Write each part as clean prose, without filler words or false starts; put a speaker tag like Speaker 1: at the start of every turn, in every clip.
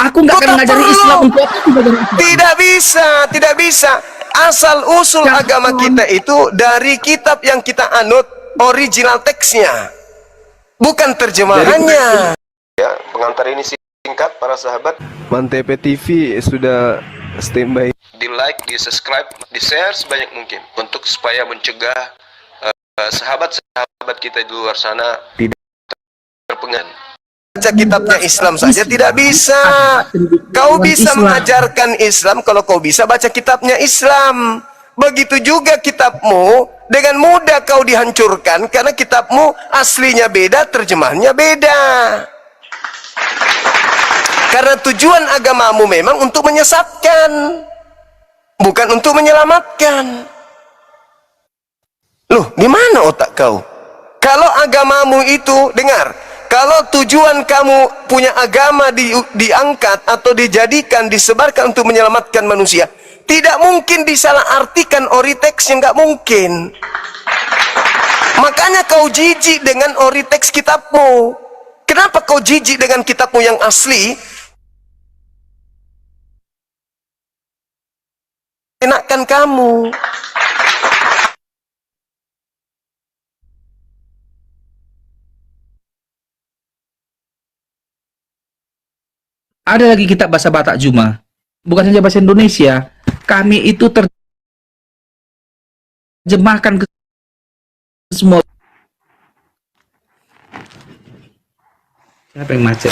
Speaker 1: Aku nggak
Speaker 2: Kau
Speaker 1: akan
Speaker 2: tak
Speaker 1: mengajari
Speaker 2: perlu.
Speaker 1: Islam untuk apa aku belajar Islam?
Speaker 2: Tidak bisa, tidak bisa. Asal usul agama kita itu dari kitab yang kita anut, original teksnya, bukan terjemahannya. Ya, pengantar ini singkat para sahabat. Mantep TV sudah standby. Di like, di subscribe, di share sebanyak mungkin untuk supaya mencegah sahabat-sahabat kita di luar sana tidak terpengaruh. Baca kitabnya Islam saja tidak bisa. Kau bisa mengajarkan Islam kalau kau bisa baca kitabnya Islam. Begitu juga kitabmu, dengan mudah kau dihancurkan karena kitabmu aslinya beda, terjemahannya beda. Karena tujuan agamamu memang untuk menyesatkan, bukan untuk menyelamatkan. Loh, di mana otak kau? Kalau agamamu itu, dengar, kalau tujuan kamu punya agama diangkat atau dijadikan, disebarkan untuk menyelamatkan manusia, tidak mungkin disalahartikan ori teksnya, nggak mungkin. Makanya kau jijik dengan ori teks kitabmu. Kenapa kau jijik dengan kitabmu yang asli? Enakkan kamu.
Speaker 1: Ada lagi kitab bahasa Batak Juma, bukan saja bahasa Indonesia. Kami itu terjemahkan ke semua. Siapa yang macet?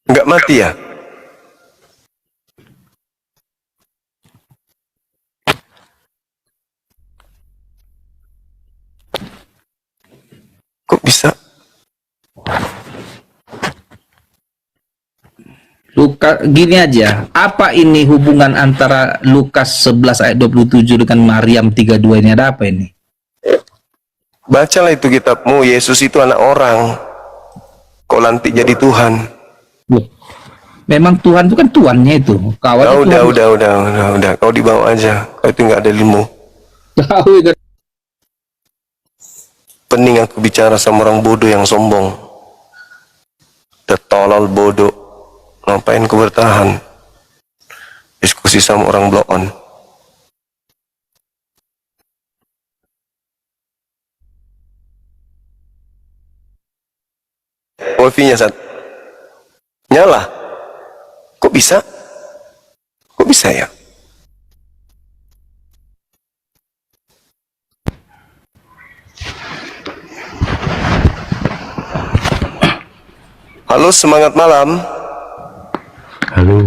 Speaker 2: Nggak mati ya? Kok bisa?
Speaker 1: Gini aja, apa ini hubungan antara Lukas 11 ayat 27 dengan Maryam 32 ini? Ada apa ini?
Speaker 2: Bacalah itu kitabmu, Yesus itu anak orang. Kau lantik jadi Tuhan.
Speaker 1: Loh, memang Tuhan itu kan tuannya itu. Kawan
Speaker 2: Udah. Kau dibawa aja. Kau itu nggak ada ilmu.
Speaker 1: Tahu itu.
Speaker 2: Pening aku bicara sama orang bodoh yang sombong. Tertolol bodoh. Ngapain ku bertahan? Diskusi sama orang blow on. Wifi-nya Sat. Nyala. Kok bisa? Kok bisa ya? Halo, semangat malam.
Speaker 3: Halo.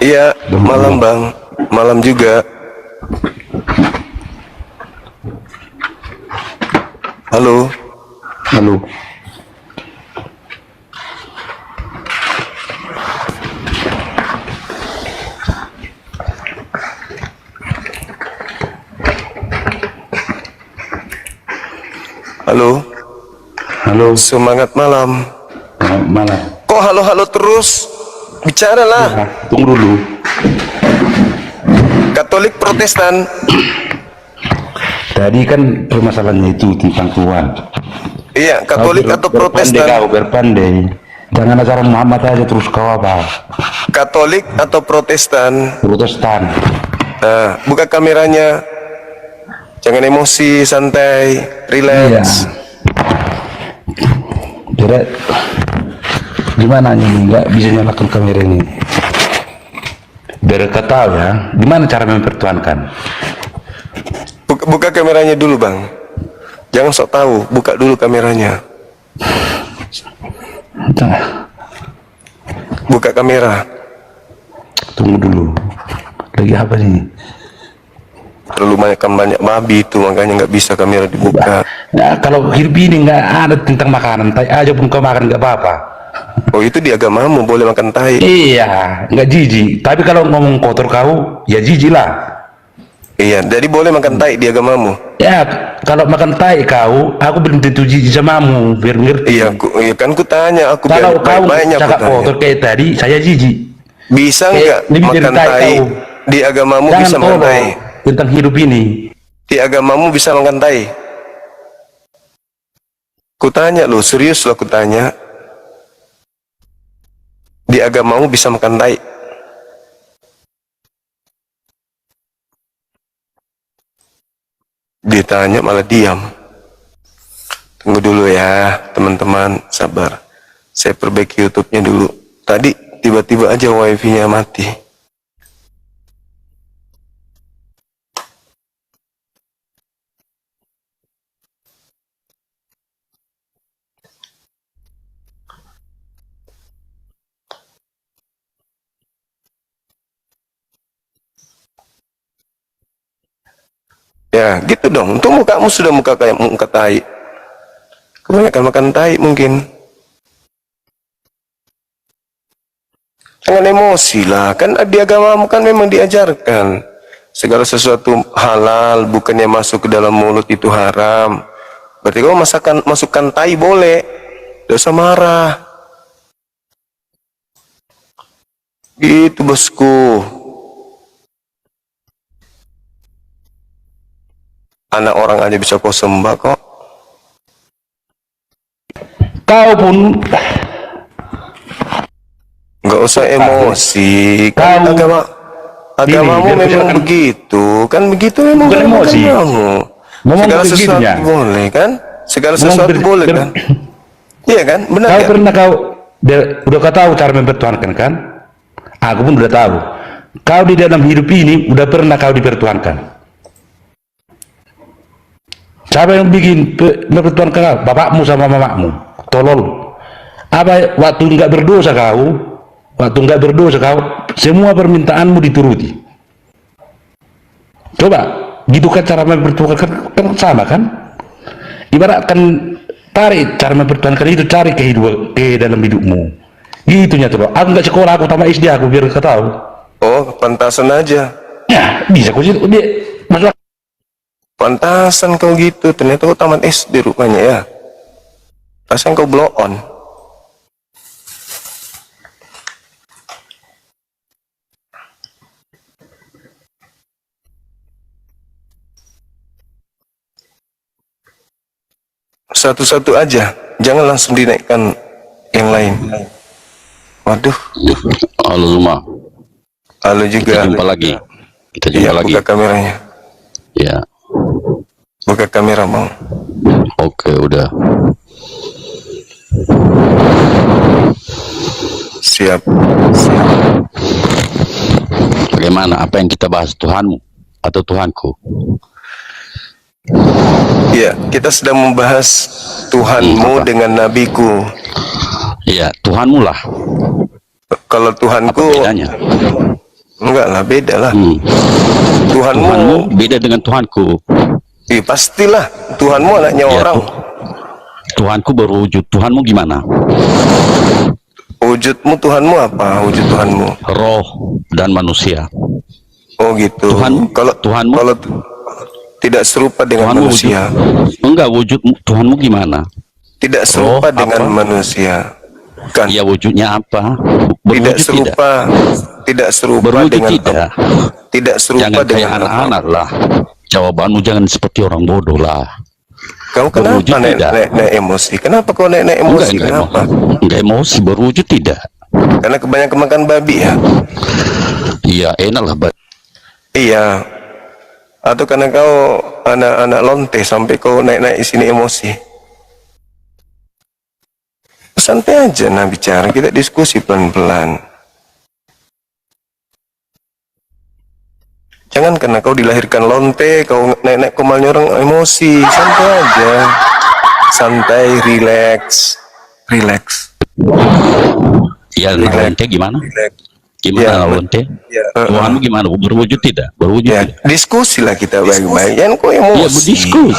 Speaker 2: Iya, malam Bang. Malam juga. Halo.
Speaker 3: Halo.
Speaker 2: Halo.
Speaker 3: Halo.
Speaker 2: Semangat malam.
Speaker 3: Mana?
Speaker 2: Kok halo-halo terus? Bicaralah.
Speaker 3: Ya, tunggu dulu.
Speaker 2: Katolik Protestan.
Speaker 3: Tadi kan permasalahannya itu tentang Tuhan.
Speaker 2: Iya, Katolik atau Protestan?
Speaker 3: Kau berpandai. Jangan acara Muhammad aja terus kau apa?
Speaker 2: Katolik atau Protestan?
Speaker 3: Protestan.
Speaker 2: Nah, buka kameranya. Jangan emosi, santai, relax.
Speaker 3: Jadi gimana ini nggak bisa nyalakan kamera ini? Biar kau tahu ya, gimana cara mempertuhankan?
Speaker 2: Buka kameranya dulu, Bang. Jangan sok tahu, buka dulu kameranya. Buka kamera.
Speaker 3: Tunggu dulu. Lagi apa sih?
Speaker 2: Terlalu banyak babi itu, makanya nggak bisa kamera dibuka.
Speaker 3: Nah, kalau hidup ini nggak ada tentang makanan, tai aja pun kau makan nggak apa-apa.
Speaker 2: Oh, itu di agamamu boleh makan tai.
Speaker 3: Iya, nggak jijik. Tapi kalau ngomong kotor kau, ya jijik lah.
Speaker 2: Iya, jadi boleh makan tai di agamamu.
Speaker 3: Ya, kalau makan tai kau, aku belum tentu jijik samamu, biar ngerti.
Speaker 2: Iya kan ku tanya, aku biar
Speaker 3: Kalau kau
Speaker 2: baik-baiknya aku
Speaker 3: cakap
Speaker 2: tanya.
Speaker 3: kotor kayak tadi, saya jijik.
Speaker 2: Bisa nggak
Speaker 3: lebih dari
Speaker 2: makan
Speaker 3: tai
Speaker 2: tai
Speaker 3: kau.
Speaker 2: di agamamu?
Speaker 3: Jangan
Speaker 2: Bisa makan
Speaker 3: tolong
Speaker 2: tai
Speaker 3: tentang hidup ini.
Speaker 2: di agamamu? Bisa makan tai? Ku tanya lo, serius lo, ku tanya. Di agamamu bisa makan tai? Ditanya malah diam. Tunggu dulu ya teman-teman, sabar. Saya perbaiki YouTube-nya dulu. Tadi tiba-tiba aja wifi-nya mati. Ya gitu dong. Untung mukamu sudah muka kayak muka tai. Kebanyakan makan tai mungkin. Jangan emosi lah, kan di agamamu kan memang diajarkan segala sesuatu halal, bukannya masuk ke dalam mulut itu haram. Berarti kau masukkan tai boleh, dosa marah. Gitu bosku. Anak orang aja bisa kau sembah kok.
Speaker 3: Kau pun
Speaker 2: Nggak usah emosi. Kan
Speaker 3: Kau
Speaker 2: agamamu
Speaker 3: biar
Speaker 2: memang
Speaker 3: silakan.
Speaker 2: begitu. Kan begitu memang
Speaker 3: Bukan emosi.
Speaker 2: agamamu.
Speaker 3: Ngomong
Speaker 2: Segala
Speaker 3: begitunya.
Speaker 2: sesuatu boleh kan? Segala
Speaker 3: Ngomong
Speaker 2: sesuatu
Speaker 3: ber-
Speaker 2: boleh
Speaker 3: ber-
Speaker 2: kan? Iya kan? Benar
Speaker 3: kau
Speaker 2: kan?
Speaker 3: pernah udah kau tahu cara mempertuhankan kan? Aku pun udah tahu. Kau di dalam hidup ini udah pernah kau dipertuhankan. Siapa yang bikin mempertuhankan kau? Bapakmu sama mamamu. Tolol. Apa waktu nggak berdosa kau? Waktu nggak berdosa kau, semua permintaanmu dituruti. Coba, gitu kan cara mempertuhankan, kan sama kan? Ibaratkan tarik cara mempertuhankan itu, cari ke dalam hidupmu. Gitunya tuh. Aku nggak sekolah, aku tamat SD, aku biar kau tahu.
Speaker 2: Oh, pantasan aja.
Speaker 3: Ya, bisa kau situ. Dia masuk.
Speaker 2: Pantasan kau gitu. Ternyata kau tamat SD rupanya ya. Pasan kau blow on. Satu-satu aja, jangan langsung dinaikkan yang lain. Waduh,
Speaker 4: Halo semua,
Speaker 2: halo juga.
Speaker 4: kita jumpa lagi. Kita
Speaker 2: Iya,
Speaker 4: jumpa lagi.
Speaker 2: buka kameranya.
Speaker 4: Ya,
Speaker 2: Buka kamera, Bang.
Speaker 4: oke, udah.
Speaker 2: Siap.
Speaker 4: Bagaimana? Apa yang kita bahas? Tuhanmu atau Tuhanku?
Speaker 2: Iya, kita sedang membahas Tuhanmu
Speaker 4: Apa?
Speaker 2: dengan nabiku.
Speaker 4: Iya, Tuhanmu lah.
Speaker 2: Kalau
Speaker 4: Apa
Speaker 2: Tuhanku,
Speaker 4: bedanya?
Speaker 2: enggak lah, beda lah. Tuhanmu,
Speaker 4: Tuhanmu beda dengan Tuhanku.
Speaker 2: pastilah. Tuhanmu anaknya
Speaker 4: Ya,
Speaker 2: orang.
Speaker 4: Tuhanku berwujud. Tuhanmu gimana?
Speaker 2: Wujudmu Tuhanmu apa? Wujud Tuhanmu?
Speaker 4: Roh dan manusia.
Speaker 2: Oh gitu.
Speaker 4: Tuhanmu? Tuhanmu?
Speaker 2: Kalau tidak serupa dengan
Speaker 4: Tuhanmu
Speaker 2: manusia.
Speaker 4: wujud. Enggak, wujud Tuhanmu gimana?
Speaker 2: Tidak serupa
Speaker 4: Roh
Speaker 2: dengan
Speaker 4: apa?
Speaker 2: manusia. Kan?
Speaker 4: Ya, wujudnya apa?
Speaker 2: Tidak
Speaker 4: Berwujud tidak?
Speaker 2: serupa. Tidak serupa
Speaker 4: Berwujud
Speaker 2: dengan
Speaker 4: tidak?
Speaker 2: Tidak serupa
Speaker 4: Jangan kayak
Speaker 2: dengan apa?
Speaker 4: anak-anak lah. Jawabanmu jangan seperti orang bodoh lah.
Speaker 2: Kau kenapa
Speaker 4: Berwujud tidak?
Speaker 2: naik emosi? Kenapa kau naik emosi? Kenapa?
Speaker 4: Enggak emosi, berwujud tidak.
Speaker 2: Karena kebanyakan makan babi ya?
Speaker 4: Iya, enak lah.
Speaker 2: Iya. Atau karena kau anak-anak lonte sampai kau naik-naik sini emosi? Santai aja nah bicara, kita diskusi pelan-pelan. Jangan karena kau dilahirkan lonte, kau naik-naik komalnya orang emosi. Santai aja. Santai, relax. Relax.
Speaker 4: Ya,
Speaker 2: Relax.
Speaker 4: lonte gimana?
Speaker 2: Relax.
Speaker 4: Gimana
Speaker 2: Ya,
Speaker 4: lonte?
Speaker 2: Ya,
Speaker 4: Tuhanmu gimana? Berwujud tidak? Berwujud
Speaker 2: ya,
Speaker 4: tidak?
Speaker 2: diskusi lah kita baik-baik. Jangan kau
Speaker 4: Ya,
Speaker 2: emosi.
Speaker 4: berdiskusi.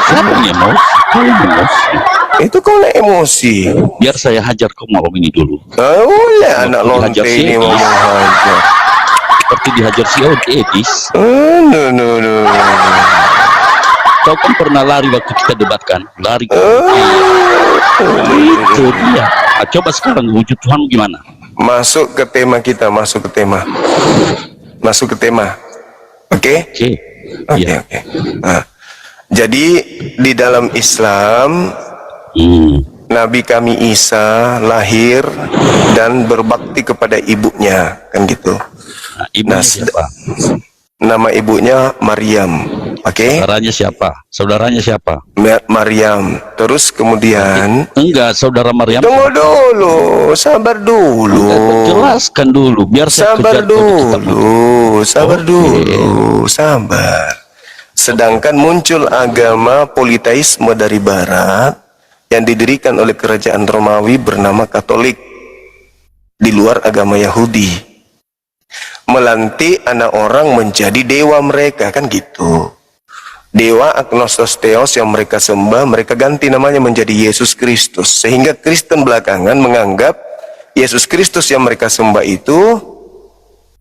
Speaker 4: Siapa yang emosi? Kalian emosi.
Speaker 2: Itu kau naik emosi.
Speaker 4: Biar saya hajar kau malam ini dulu.
Speaker 2: Oh ya, anak lonte
Speaker 4: Dihajar si
Speaker 2: ini
Speaker 4: Edis.
Speaker 2: mau menghajar.
Speaker 4: Seperti dihajar si Edis.
Speaker 2: No.
Speaker 4: Kau kan pernah lari waktu kita debatkan. Lari. Itu dia. Ah, coba sekarang wujud Tuhan gimana?
Speaker 2: Masuk ke tema kita, masuk ke tema. Oke?
Speaker 4: Oke.
Speaker 2: Oke,
Speaker 4: Iya.
Speaker 2: oke. Nah, jadi di dalam Islam Nabi kami Isa lahir dan berbakti kepada ibunya, kan gitu.
Speaker 4: Nah, ibunya
Speaker 2: Nah,
Speaker 4: siapa?
Speaker 2: Nama ibunya Maryam. Oke?
Speaker 4: Saudaranya siapa? Saudaranya siapa?
Speaker 2: Maryam. Terus kemudian
Speaker 4: Enggak, saudara Maryam.
Speaker 2: tunggu dulu, sabar dulu.
Speaker 4: Jelaskan dulu, biar saya
Speaker 2: Sabar
Speaker 4: kejar kau di kitab.
Speaker 2: dulu, sabar. Sedangkan muncul agama politeisme dari barat yang didirikan oleh kerajaan Romawi bernama Katolik di luar agama Yahudi. Melantik anak orang menjadi dewa mereka, kan gitu. Dewa agnostos theos yang mereka sembah, mereka ganti namanya menjadi Yesus Kristus. Sehingga Kristen belakangan menganggap Yesus Kristus yang mereka sembah itu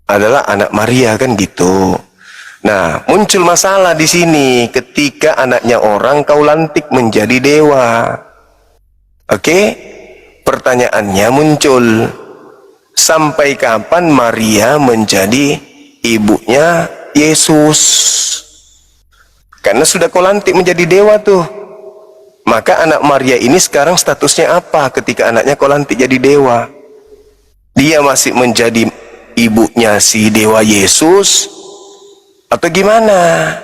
Speaker 2: adalah anak Maria, kan gitu. Nah, muncul masalah di sini ketika anaknya orang kau lantik menjadi dewa. Oke? Pertanyaannya muncul, sampai kapan Maria menjadi ibunya Yesus? Karena sudah kau lantik menjadi dewa tuh. Maka anak Maria ini sekarang statusnya apa ketika anaknya kau lantik jadi dewa? Dia masih menjadi ibunya si dewa Yesus atau gimana?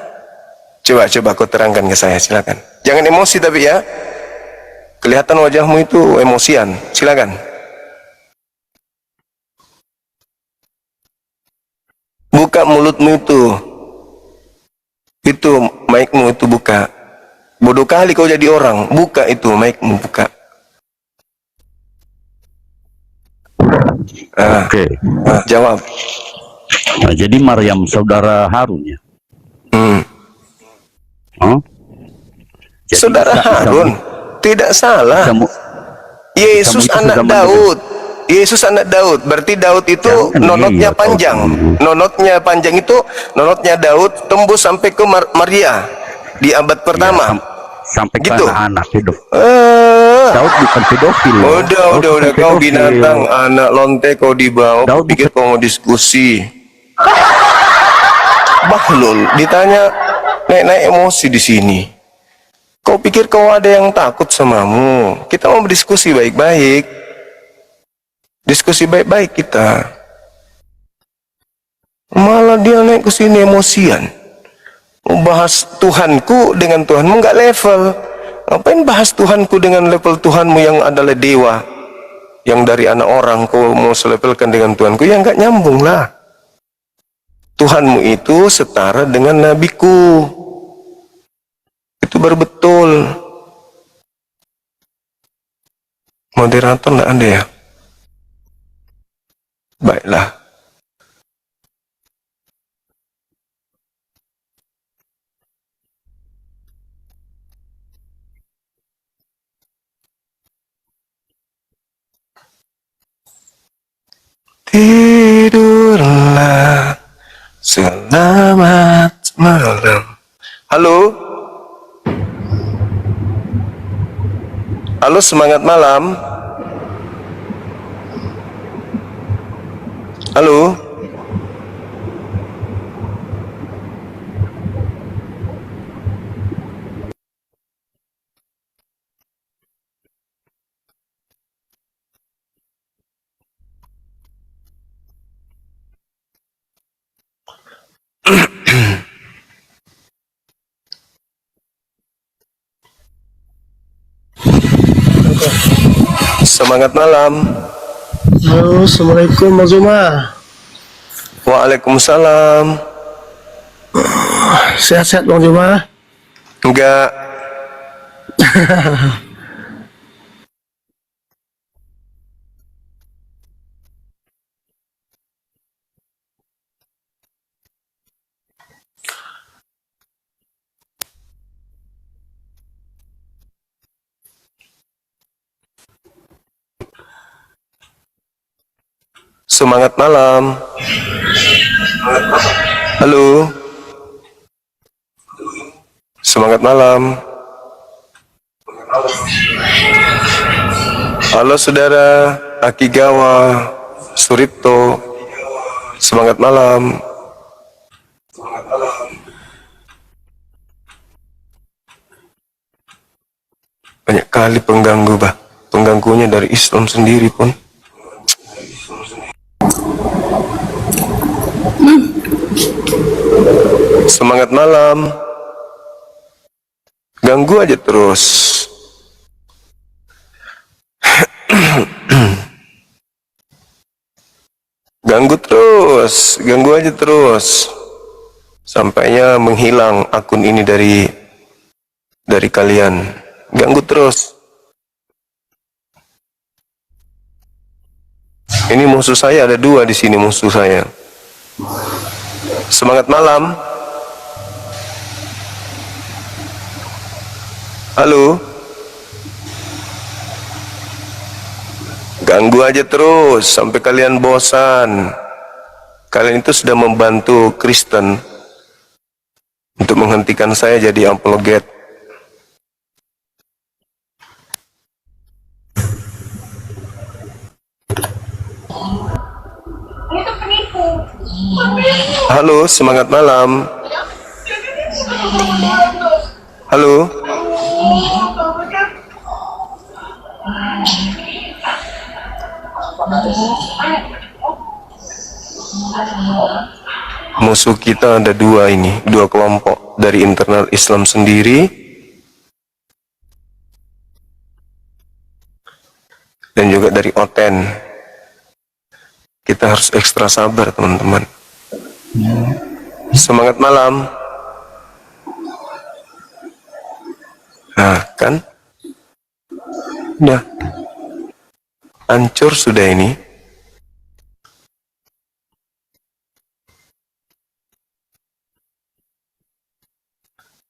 Speaker 2: Coba kau terangkan ke saya, silakan. Jangan emosi tapi ya. Kelihatan wajahmu itu emosian. Silakan. Buka mulutmu itu. Itu mic-mu itu buka. Bodoh kali kau jadi orang. Buka itu mic-mu, buka.
Speaker 4: Oke.
Speaker 2: Jawab.
Speaker 4: Nah, jadi Maryam saudara Harun ya? Huh? Jadi
Speaker 2: Saudara Harun tidak salah. Yesus
Speaker 4: itu
Speaker 2: anak
Speaker 4: zaman
Speaker 2: Daud. Yesus anak Daud. Berarti Daud itu
Speaker 4: Jangan,
Speaker 2: nonotnya
Speaker 4: iya,
Speaker 2: panjang. Nonotnya panjang itu nonotnya Daud tembus sampai ke Maria di abad pertama.
Speaker 4: Sampai ke
Speaker 2: Gitu.
Speaker 4: anak hidup.
Speaker 2: Eh,
Speaker 4: Daud bukan pedofil. loh.
Speaker 2: udah
Speaker 4: Daud
Speaker 2: kau
Speaker 4: bukan pedofil.
Speaker 2: binatang anak lonte kau dibawa.
Speaker 4: Daud
Speaker 2: Pikir kau mau diskusi. Bahlul ditanya naik emosi di sini. Kau pikir kau ada yang takut samamu? Kita mau berdiskusi baik-baik. Diskusi baik-baik kita. Malah dia naik ke sini emosian. Bahas Tuhanku dengan Tuhanmu nggak level. Ngapain bahas Tuhanku dengan level Tuhanmu yang adalah dewa? Yang dari anak orang kau mau selevelkan dengan Tuhanku, ya nggak nyambung lah. Tuhanmu itu setara dengan nabiku. Itu baru betul. Moderator nggak ada ya? Baiklah. Tidurlah, selamat malam. Halo? Halo, semangat malam. Halo? Semangat malam.
Speaker 5: Halo, Assalamualaikum Mas Umar.
Speaker 2: Waalaikumsalam.
Speaker 5: Sehat-sehat Bang Juma.
Speaker 2: Enggak. Semangat malam. Halo. Semangat malam. Halo saudara Akigawa Suripto. Semangat malam. Banyak kali pengganggu, bah. Pengganggunya dari Islam sendiri pun. Semangat malam. Ganggu aja terus. Ganggu aja terus. Sampainya menghilang akun ini dari kalian. Ganggu terus. Ini musuh saya, ada 2 di sini musuh saya. Semangat malam. Halo. Ganggu aja terus sampai kalian bosan. Kalian itu sudah membantu Kristen untuk menghentikan saya jadi apologet. Halo, semangat malam. Halo. Musuh kita ada 2 ini, 2 kelompok dari internal Islam sendiri dan juga dari Oten. Kita harus ekstra sabar, teman-teman. Semangat malam. Nah, kan? Udah. Hancur sudah ini.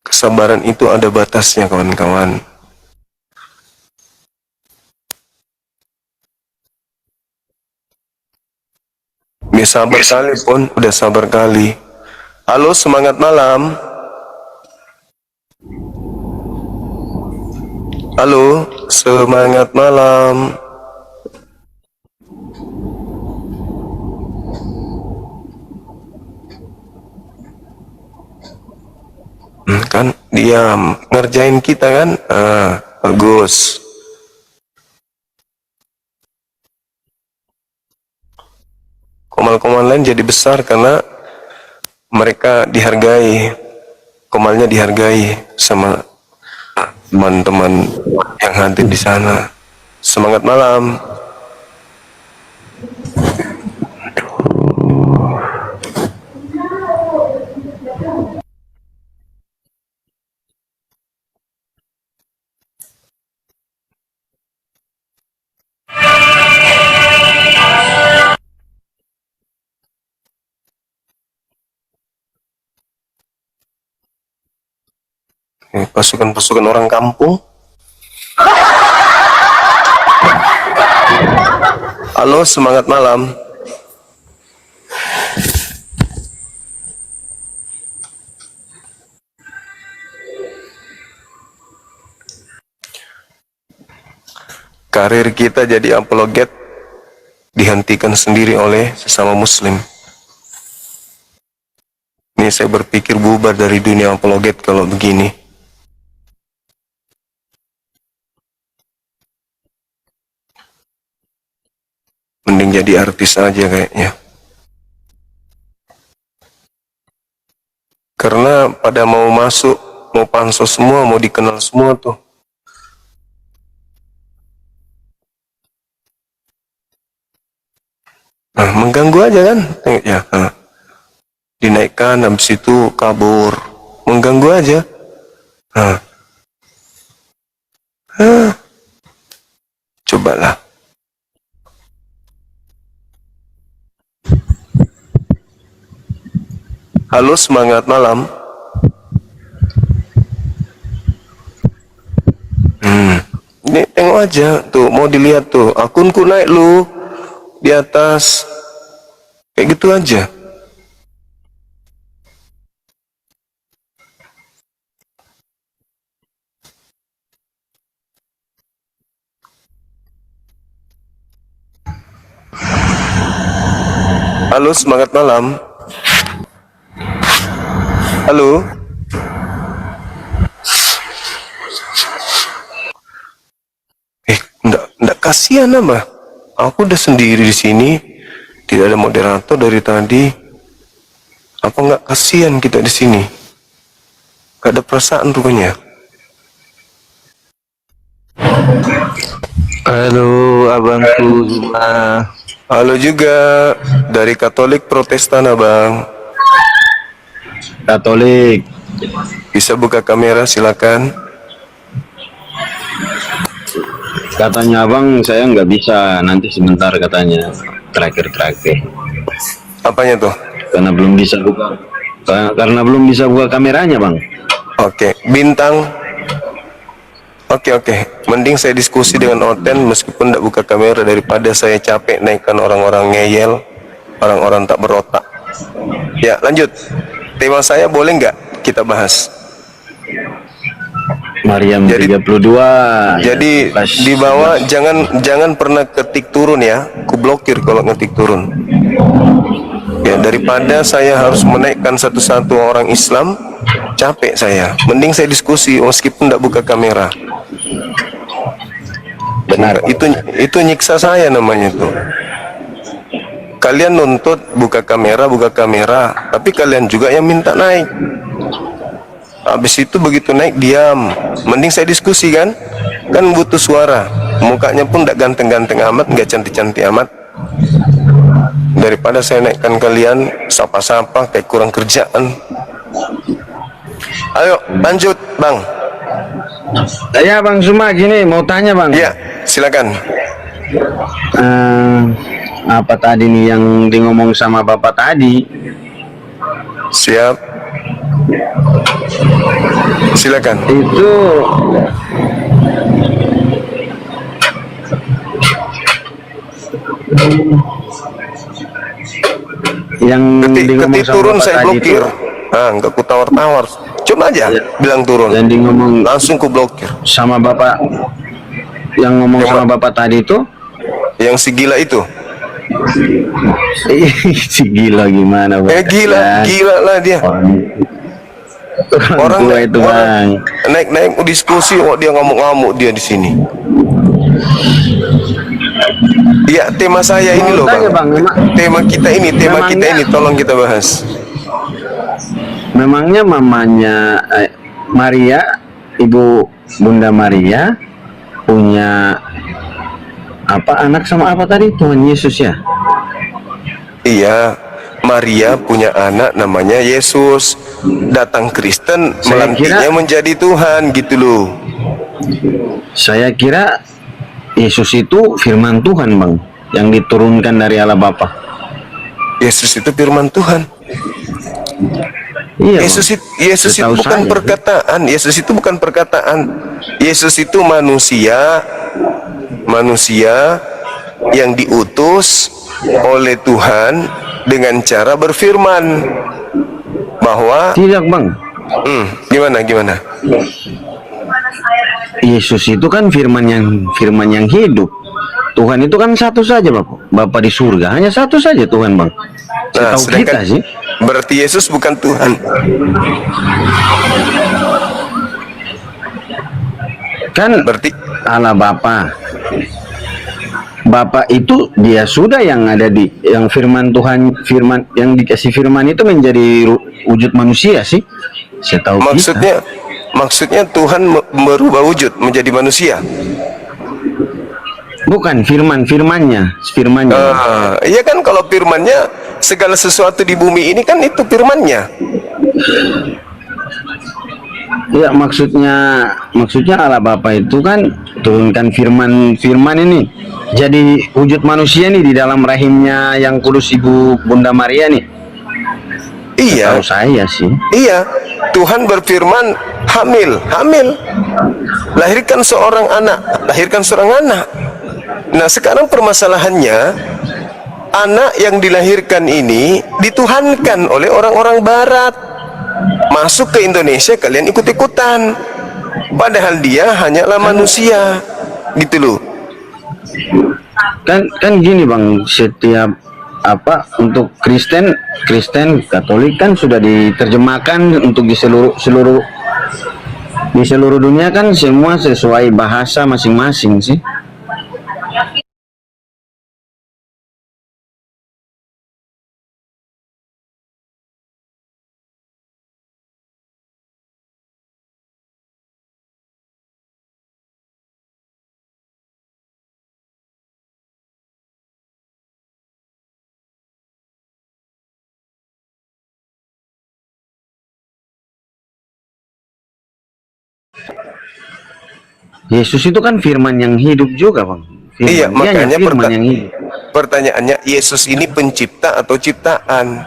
Speaker 2: Kesabaran itu ada batasnya, kawan-kawan. Bisa sabar kali pun, udah sabar kali. Halo, semangat malam. Halo, semangat malam. Kan diam, ngerjain kita kan? Bagus. Komal-komal lain jadi besar karena mereka dihargai. Komalnya dihargai sama teman-teman yang hadir di sana. Semangat malam. Pasukan-pasukan orang kampung. Halo, semangat malam. Karir kita jadi apologet dihentikan sendiri oleh sesama muslim. Ini saya berpikir bubar dari dunia apologet kalau begini. Mending jadi artis aja kayaknya. Karena pada mau masuk, mau pansos semua, mau dikenal semua tuh. Nah, mengganggu aja kan? Ya, dinaikkan, habis itu kabur. mengganggu aja. Nah. Cobalah. Halo, semangat malam. Ini tengok aja tuh, mau dilihat tuh, akunku naik lu di atas, kayak gitu aja. Halo, semangat malam. Halo. Enggak kasihan apa? Aku udah sendiri di sini, tidak ada moderator dari tadi. Apa nggak kasihan kita di sini? Gak ada perasaan rupanya.
Speaker 5: Halo abangku Zuma.
Speaker 2: Halo juga, dari Katolik Protestan abang.
Speaker 5: Katolik.
Speaker 2: Bisa buka kamera silakan.
Speaker 5: Katanya abang saya nggak bisa, nanti sebentar katanya, terakhir.
Speaker 2: Apanya tuh?
Speaker 5: Karena belum bisa buka, karena belum bisa buka kameranya bang.
Speaker 2: Oke, bintang. Oke. Mending saya diskusi dengan Oten meskipun tidak buka kamera daripada saya capek naikkan orang-orang ngeyel, orang-orang tak berotak. Ya, lanjut. Tema saya boleh nggak kita bahas?
Speaker 5: Maryam
Speaker 2: Jadi-
Speaker 5: 32.
Speaker 2: Jadi
Speaker 5: Pas-
Speaker 2: di bawah jangan pernah ketik turun ya. Ku blokir kalau ngetik turun. Ya, daripada saya harus menaikkan satu-satu orang Islam, capek saya. Mending saya diskusi meskipun tidak buka kamera.
Speaker 5: Benar.
Speaker 2: Itu nyiksa saya namanya tuh. Kalian nuntut buka kamera, tapi kalian juga yang minta naik. Habis itu begitu naik diam. Mending saya diskusi kan butuh suara. Mukanya pun tidak ganteng-ganteng amat, nggak cantik-cantik amat. Daripada saya naikkan kalian sapa-sapa kayak kurang kerjaan. Ayo lanjut bang.
Speaker 5: Ya bang Zuma, gini mau tanya bang.
Speaker 2: Ya silakan.
Speaker 5: Apa tadi nih yang di ngomong sama bapak tadi?
Speaker 2: Siap. Silakan.
Speaker 5: Itu yang di ngomong
Speaker 2: Ketik
Speaker 5: sama
Speaker 2: turun
Speaker 5: bapak
Speaker 2: saya
Speaker 5: tadi
Speaker 2: blokir.
Speaker 5: itu,
Speaker 2: Enggak ku tawar-tawar. Coba aja bilang turun.
Speaker 5: yang di ngomong
Speaker 2: Langsung ku blokir.
Speaker 5: sama bapak, yang ngomong
Speaker 2: Yang
Speaker 5: sama bapak tadi itu
Speaker 2: Yang si gila itu.
Speaker 5: si gila gimana bang?
Speaker 2: Gila lah dia.
Speaker 5: Orang tua itu bang.
Speaker 2: Naik diskusi kok dia ngamuk-ngamuk dia di sini. Iya, tema saya ini loh
Speaker 5: Tanya,
Speaker 2: bang.
Speaker 5: Bang,
Speaker 2: Tema kita ini tolong kita bahas.
Speaker 5: Memangnya mamanya Maria, ibu Bunda Maria punya apa, anak sama apa tadi, Tuhan Yesus ya?
Speaker 2: Iya, Maria punya anak namanya Yesus. Datang Kristen
Speaker 5: Saya
Speaker 2: melantiknya
Speaker 5: kira-
Speaker 2: menjadi Tuhan gitu loh.
Speaker 5: Saya kira Yesus itu firman Tuhan bang, yang diturunkan dari Allah Bapa.
Speaker 2: Yesus itu firman Tuhan.
Speaker 5: Iya,
Speaker 2: Yesus itu
Speaker 5: Setahu
Speaker 2: bukan
Speaker 5: saya,
Speaker 2: perkataan. Yesus itu bukan perkataan. Yesus itu manusia yang diutus oleh Tuhan dengan cara berfirman bahwa
Speaker 5: tidak bang.
Speaker 2: gimana?
Speaker 5: Yesus itu kan firman yang hidup. Tuhan itu kan satu saja Bapa di surga, hanya satu saja Tuhan bang.
Speaker 2: Nah,
Speaker 5: Setahu kita sih.
Speaker 2: berarti Yesus bukan Tuhan.
Speaker 5: Kan
Speaker 2: Berarti
Speaker 5: Allah Bapa. Bapa itu dia sudah yang ada yang firman Tuhan, firman yang dikasih firman itu menjadi wujud manusia sih. Saya tahu
Speaker 2: maksudnya Tuhan berubah wujud menjadi manusia.
Speaker 5: Bukan firmannya.
Speaker 2: Iya kan, kalau firmannya segala sesuatu di bumi ini kan itu firmannya.
Speaker 5: Ya, maksudnya Allah Bapa itu kan turunkan firman ini jadi wujud manusia nih di dalam rahimnya yang kudus Ibu Bunda Maria nih.
Speaker 2: Iya.
Speaker 5: Tahu saya sih.
Speaker 2: Iya, Tuhan berfirman, hamil, lahirkan seorang anak. Nah, sekarang permasalahannya, anak yang dilahirkan ini dituhankan oleh orang-orang Barat. Masuk ke Indonesia, kalian ikut-ikutan, padahal dia hanyalah manusia, gitu loh.
Speaker 5: Kan gini Bang, setiap untuk Kristen Katolik kan sudah diterjemahkan untuk di seluruh dunia kan, semua sesuai bahasa masing-masing sih. Yesus itu kan firman yang hidup juga Bang.
Speaker 2: Iya, makanya
Speaker 5: firman yang hidup.
Speaker 2: pertanyaannya, Yesus ini pencipta atau ciptaan?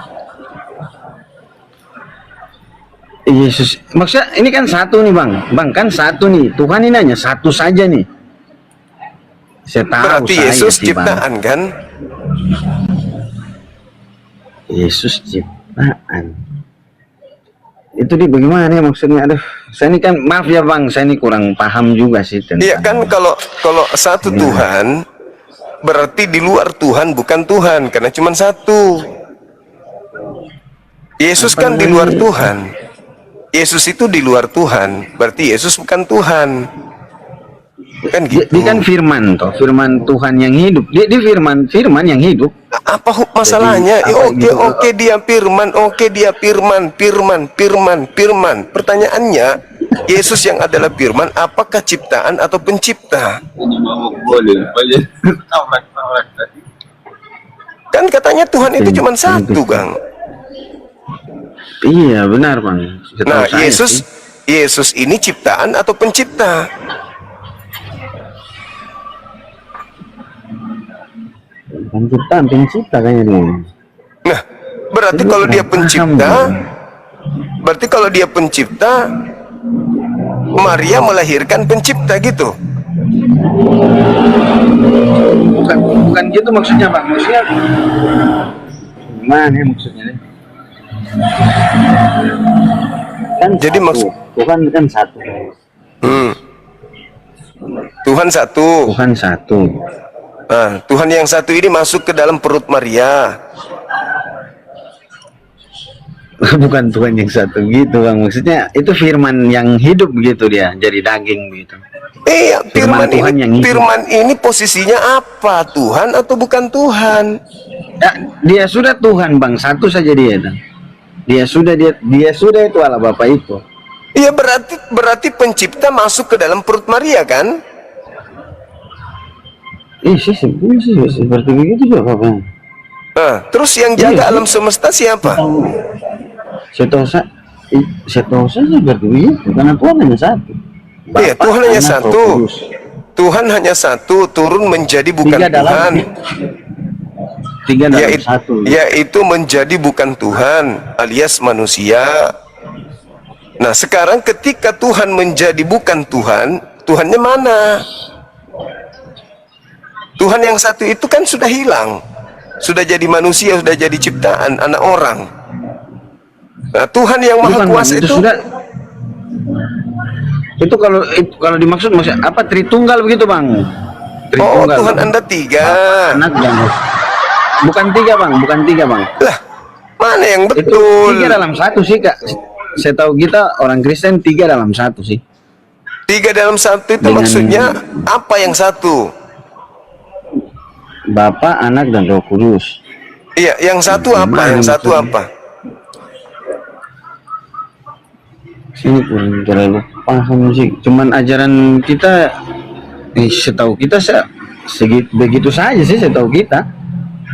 Speaker 5: Yesus, maksudnya ini kan satu nih Bang kan satu nih, Tuhan ini hanya satu saja nih. Saya tahu.
Speaker 2: Berarti
Speaker 5: saya
Speaker 2: Yesus
Speaker 5: sih,
Speaker 2: ciptaan,
Speaker 5: Bang.
Speaker 2: kan?
Speaker 5: Yesus ciptaan. Itu di bagaimana ya maksudnya? Aduh, saya ini kan maaf ya Bang, saya ini kurang paham juga sih tentang.
Speaker 2: Iya kan, kalau satu Tuhan, berarti di luar Tuhan bukan Tuhan, karena cuma satu. Yesus kan di luar Tuhan. Yesus itu di luar Tuhan, berarti Yesus bukan Tuhan. Kan gitu.
Speaker 5: Dia kan firman toh, firman Tuhan yang hidup. Dia firman yang hidup.
Speaker 2: Apa masalahnya?
Speaker 5: Jadi,
Speaker 2: Oke, dia firman, firman. Pertanyaannya, Yesus yang adalah firman, apakah ciptaan atau pencipta? Kan katanya Tuhan itu cuma satu, Bang.
Speaker 5: Iya, benar Bang.
Speaker 2: Nah, Yesus ini ciptaan atau pencipta?
Speaker 5: Pencipta kayaknya dia.
Speaker 2: Nah, berarti kalau dia pencipta, Maria melahirkan pencipta gitu.
Speaker 5: Bukan gitu maksudnya Bang. Maksudnya gimana ya maksudnya? Kan
Speaker 2: jadi
Speaker 5: Tuhan kan satu.
Speaker 2: Tuhan satu. Nah, Tuhan yang satu ini masuk ke dalam perut Maria.
Speaker 5: Bukan Tuhan yang satu gitu Bang, maksudnya itu firman yang hidup gitu, dia jadi daging gitu.
Speaker 2: Iya, firman
Speaker 5: hidup.
Speaker 2: ini posisinya apa? Tuhan atau bukan Tuhan?
Speaker 5: Ya, dia sudah Tuhan Bang, satu saja dia. Dia sudah itu Allah Bapa itu.
Speaker 2: Iya, berarti pencipta masuk ke dalam perut Maria kan?
Speaker 5: Seperti begitu juga Bang.
Speaker 2: Nah, terus yang jaga alam semesta siapa?
Speaker 5: Setahu saya seperti itu, karena Tuhan hanya satu.
Speaker 2: Iya, Tuhan hanya satu. Tuhan hanya satu, turun menjadi bukan Tuhan.
Speaker 5: Tiga dalam satu.
Speaker 2: Yaitu menjadi bukan Tuhan, alias manusia. Nah, sekarang ketika Tuhan menjadi bukan Tuhan, Tuhannya mana? Tuhan yang satu itu kan sudah hilang, sudah jadi manusia, sudah jadi ciptaan, anak orang. Nah, Tuhan yang Maha Kuasa itu
Speaker 5: sudah. Itu kalau dimaksud maksud apa, Tritunggal begitu Bang? Tritunggal.
Speaker 2: Tuhan Anda tiga.
Speaker 5: Anak dan bukan tiga bang.
Speaker 2: Lah, mana yang betul?
Speaker 5: Itu 3 dalam 1 sih Kak. Saya tahu kita orang Kristen 3 dalam 1 sih.
Speaker 2: 3 dalam 1 itu maksudnya apa yang satu?
Speaker 5: Bapa, Anak, dan Roh Kudus.
Speaker 2: Iya, yang satu apa? Yang satu apa?
Speaker 5: Sini kurang terlalu paham sih. Cuman ajaran kita, setahu kita begitu saja sih, setahu kita.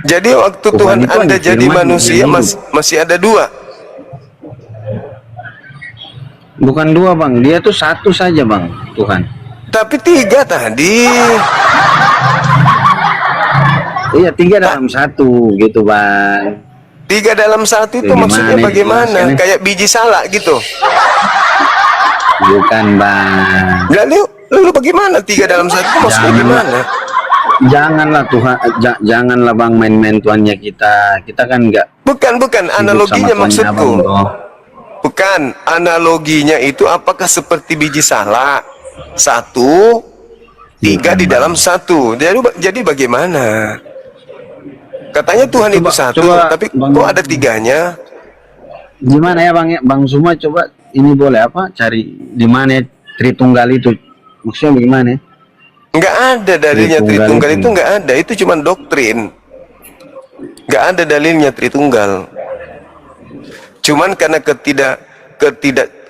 Speaker 2: Jadi waktu Tuhan Anda jadi manusia masih ada 2.
Speaker 5: Bukan dua bang, dia tuh satu saja bang, Tuhan.
Speaker 2: Tapi tiga tadi.
Speaker 5: Iya, tiga dalam satu gitu bang.
Speaker 2: Tiga dalam satu itu
Speaker 5: Gimana
Speaker 2: maksudnya
Speaker 5: nih
Speaker 2: bagaimana?
Speaker 5: jelaskannya?
Speaker 2: Kayak biji salak gitu.
Speaker 5: Bukan bang.
Speaker 2: Lalu bagaimana tiga dalam satu itu maksudnya
Speaker 5: Janganlah.
Speaker 2: gimana?
Speaker 5: Janganlah Tuhan, janganlah bang main-main Tuhannya kita. Kita kan enggak
Speaker 2: Bukan analoginya maksudku. Bukan analoginya itu apakah seperti biji salak? Satu, tiga di dalam satu. Jadi bagaimana? Katanya Tuhan itu satu, tapi kok ada tiganya?
Speaker 5: Gimana ya bang? Bang Suma coba ini boleh apa? Cari di mana Tritunggal itu? Maksudnya bagaimana?
Speaker 2: Nggak ada dalilnya Tritunggal itu nggak ada. Itu cuma doktrin. Nggak ada dalilnya Tritunggal. Cuman karena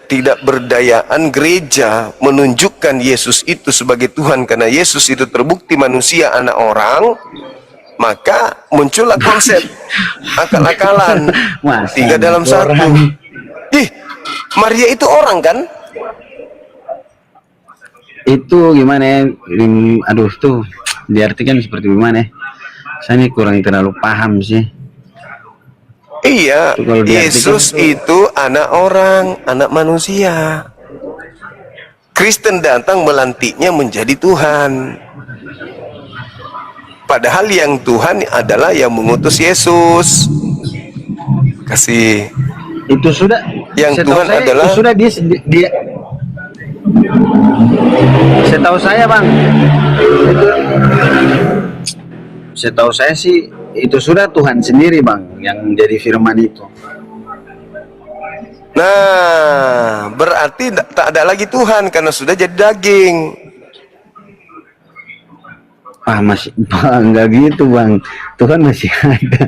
Speaker 2: tidak berdayaan gereja menunjukkan Yesus itu sebagai Tuhan, karena Yesus itu terbukti manusia, anak orang, maka muncullah konsep akal-akalan tiga dalam satu. Ih, Maria itu orang kan?
Speaker 5: Itu gimana ya? Aduh tuh diartikan seperti gimana ya? Saya ini kurang terlalu paham sih.
Speaker 2: Iya,
Speaker 5: Itu kalau
Speaker 2: Yesus
Speaker 5: diartikan
Speaker 2: itu anak orang, anak manusia. Kristen datang melantiknya menjadi Tuhan. Padahal yang Tuhan adalah yang mengutus Yesus. Kasih.
Speaker 5: Itu sudah
Speaker 2: Yang
Speaker 5: setahu
Speaker 2: Tuhan
Speaker 5: saya,
Speaker 2: adalah
Speaker 5: itu sudah dia setahu saya bang itu, setahu saya sih itu sudah Tuhan sendiri bang yang jadi firman itu.
Speaker 2: Nah, berarti tak ada lagi Tuhan karena sudah jadi daging.
Speaker 5: Masih bang, nggak gitu bang, Tuhan masih ada.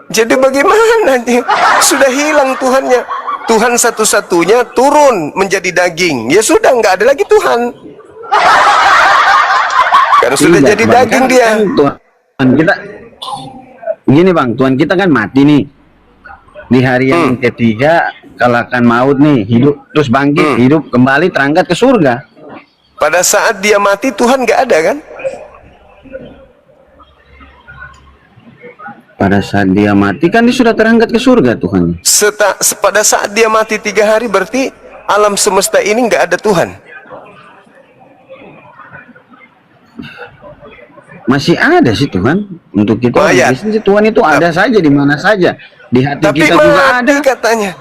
Speaker 2: Jadi bagaimana nih? Sudah hilang Tuhannya. Tuhan satu-satunya turun menjadi daging. Ya sudah, nggak ada lagi Tuhan. Karena sudah
Speaker 5: Tidak,
Speaker 2: jadi
Speaker 5: bang.
Speaker 2: daging dia.
Speaker 5: Tuhan kita gini bang, Tuhan kita kan mati nih di hari yang ketiga, kalahkan maut nih, hidup terus bangkit, hidup kembali, terangkat ke surga.
Speaker 2: Pada saat dia mati Tuhan nggak ada kan?
Speaker 5: Pada saat dia mati kan dia sudah terangkat ke surga Tuhan.
Speaker 2: Pada saat dia mati 3 hari berarti alam semesta ini nggak ada Tuhan.
Speaker 5: Masih ada sih Tuhan untuk kita.
Speaker 2: Mayat.
Speaker 5: Tuhan itu ada saja di mana saja, di hati
Speaker 2: Tapi
Speaker 5: kita juga ada.
Speaker 2: mati katanya.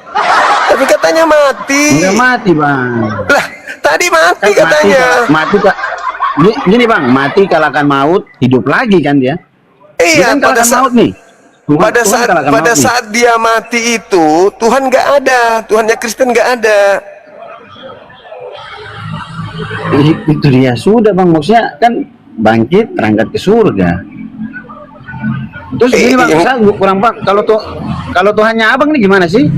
Speaker 2: Tapi katanya mati.
Speaker 5: Enggak mati bang.
Speaker 2: Lah, tadi mati
Speaker 5: Kan
Speaker 2: katanya.
Speaker 5: mati kak. Gini bang, mati kalahkan maut, hidup lagi kan dia. Dia
Speaker 2: Iya,
Speaker 5: kan kalahkan maut nih. Tuhan,
Speaker 2: pada
Speaker 5: Tuhan
Speaker 2: saat
Speaker 5: kalahkan maut nih.
Speaker 2: saat dia mati itu Tuhan nggak ada, Tuhannya Kristen nggak ada.
Speaker 5: Itu dia sudah bang, maksudnya kan bangkit terangkat ke surga. Terus gini bang, saya kurang paham kalau Tuhannya abang nih gimana sih?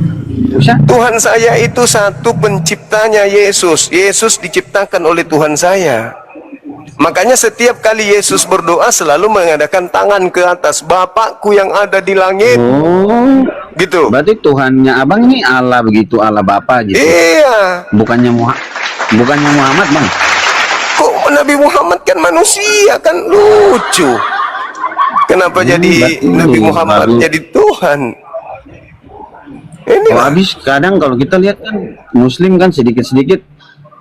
Speaker 5: Bisa?
Speaker 2: Tuhan saya itu satu penciptanya Yesus. Yesus diciptakan oleh Tuhan saya. Makanya setiap kali Yesus berdoa selalu mengadakan tangan ke atas, Bapakku yang ada di langit.
Speaker 5: Oh,
Speaker 2: Gitu.
Speaker 5: berarti Tuhannya abang ini Allah begitu, Allah Bapa gitu.
Speaker 2: Iya.
Speaker 5: Bukannya Muhammad bang.
Speaker 2: Kok Nabi Muhammad kan manusia, kan lucu. Kenapa jadi
Speaker 5: berarti
Speaker 2: Nabi Muhammad
Speaker 5: baru-
Speaker 2: jadi Tuhan? Ini
Speaker 5: Oh, habis kadang kalau kita lihat kan Muslim kan sedikit-sedikit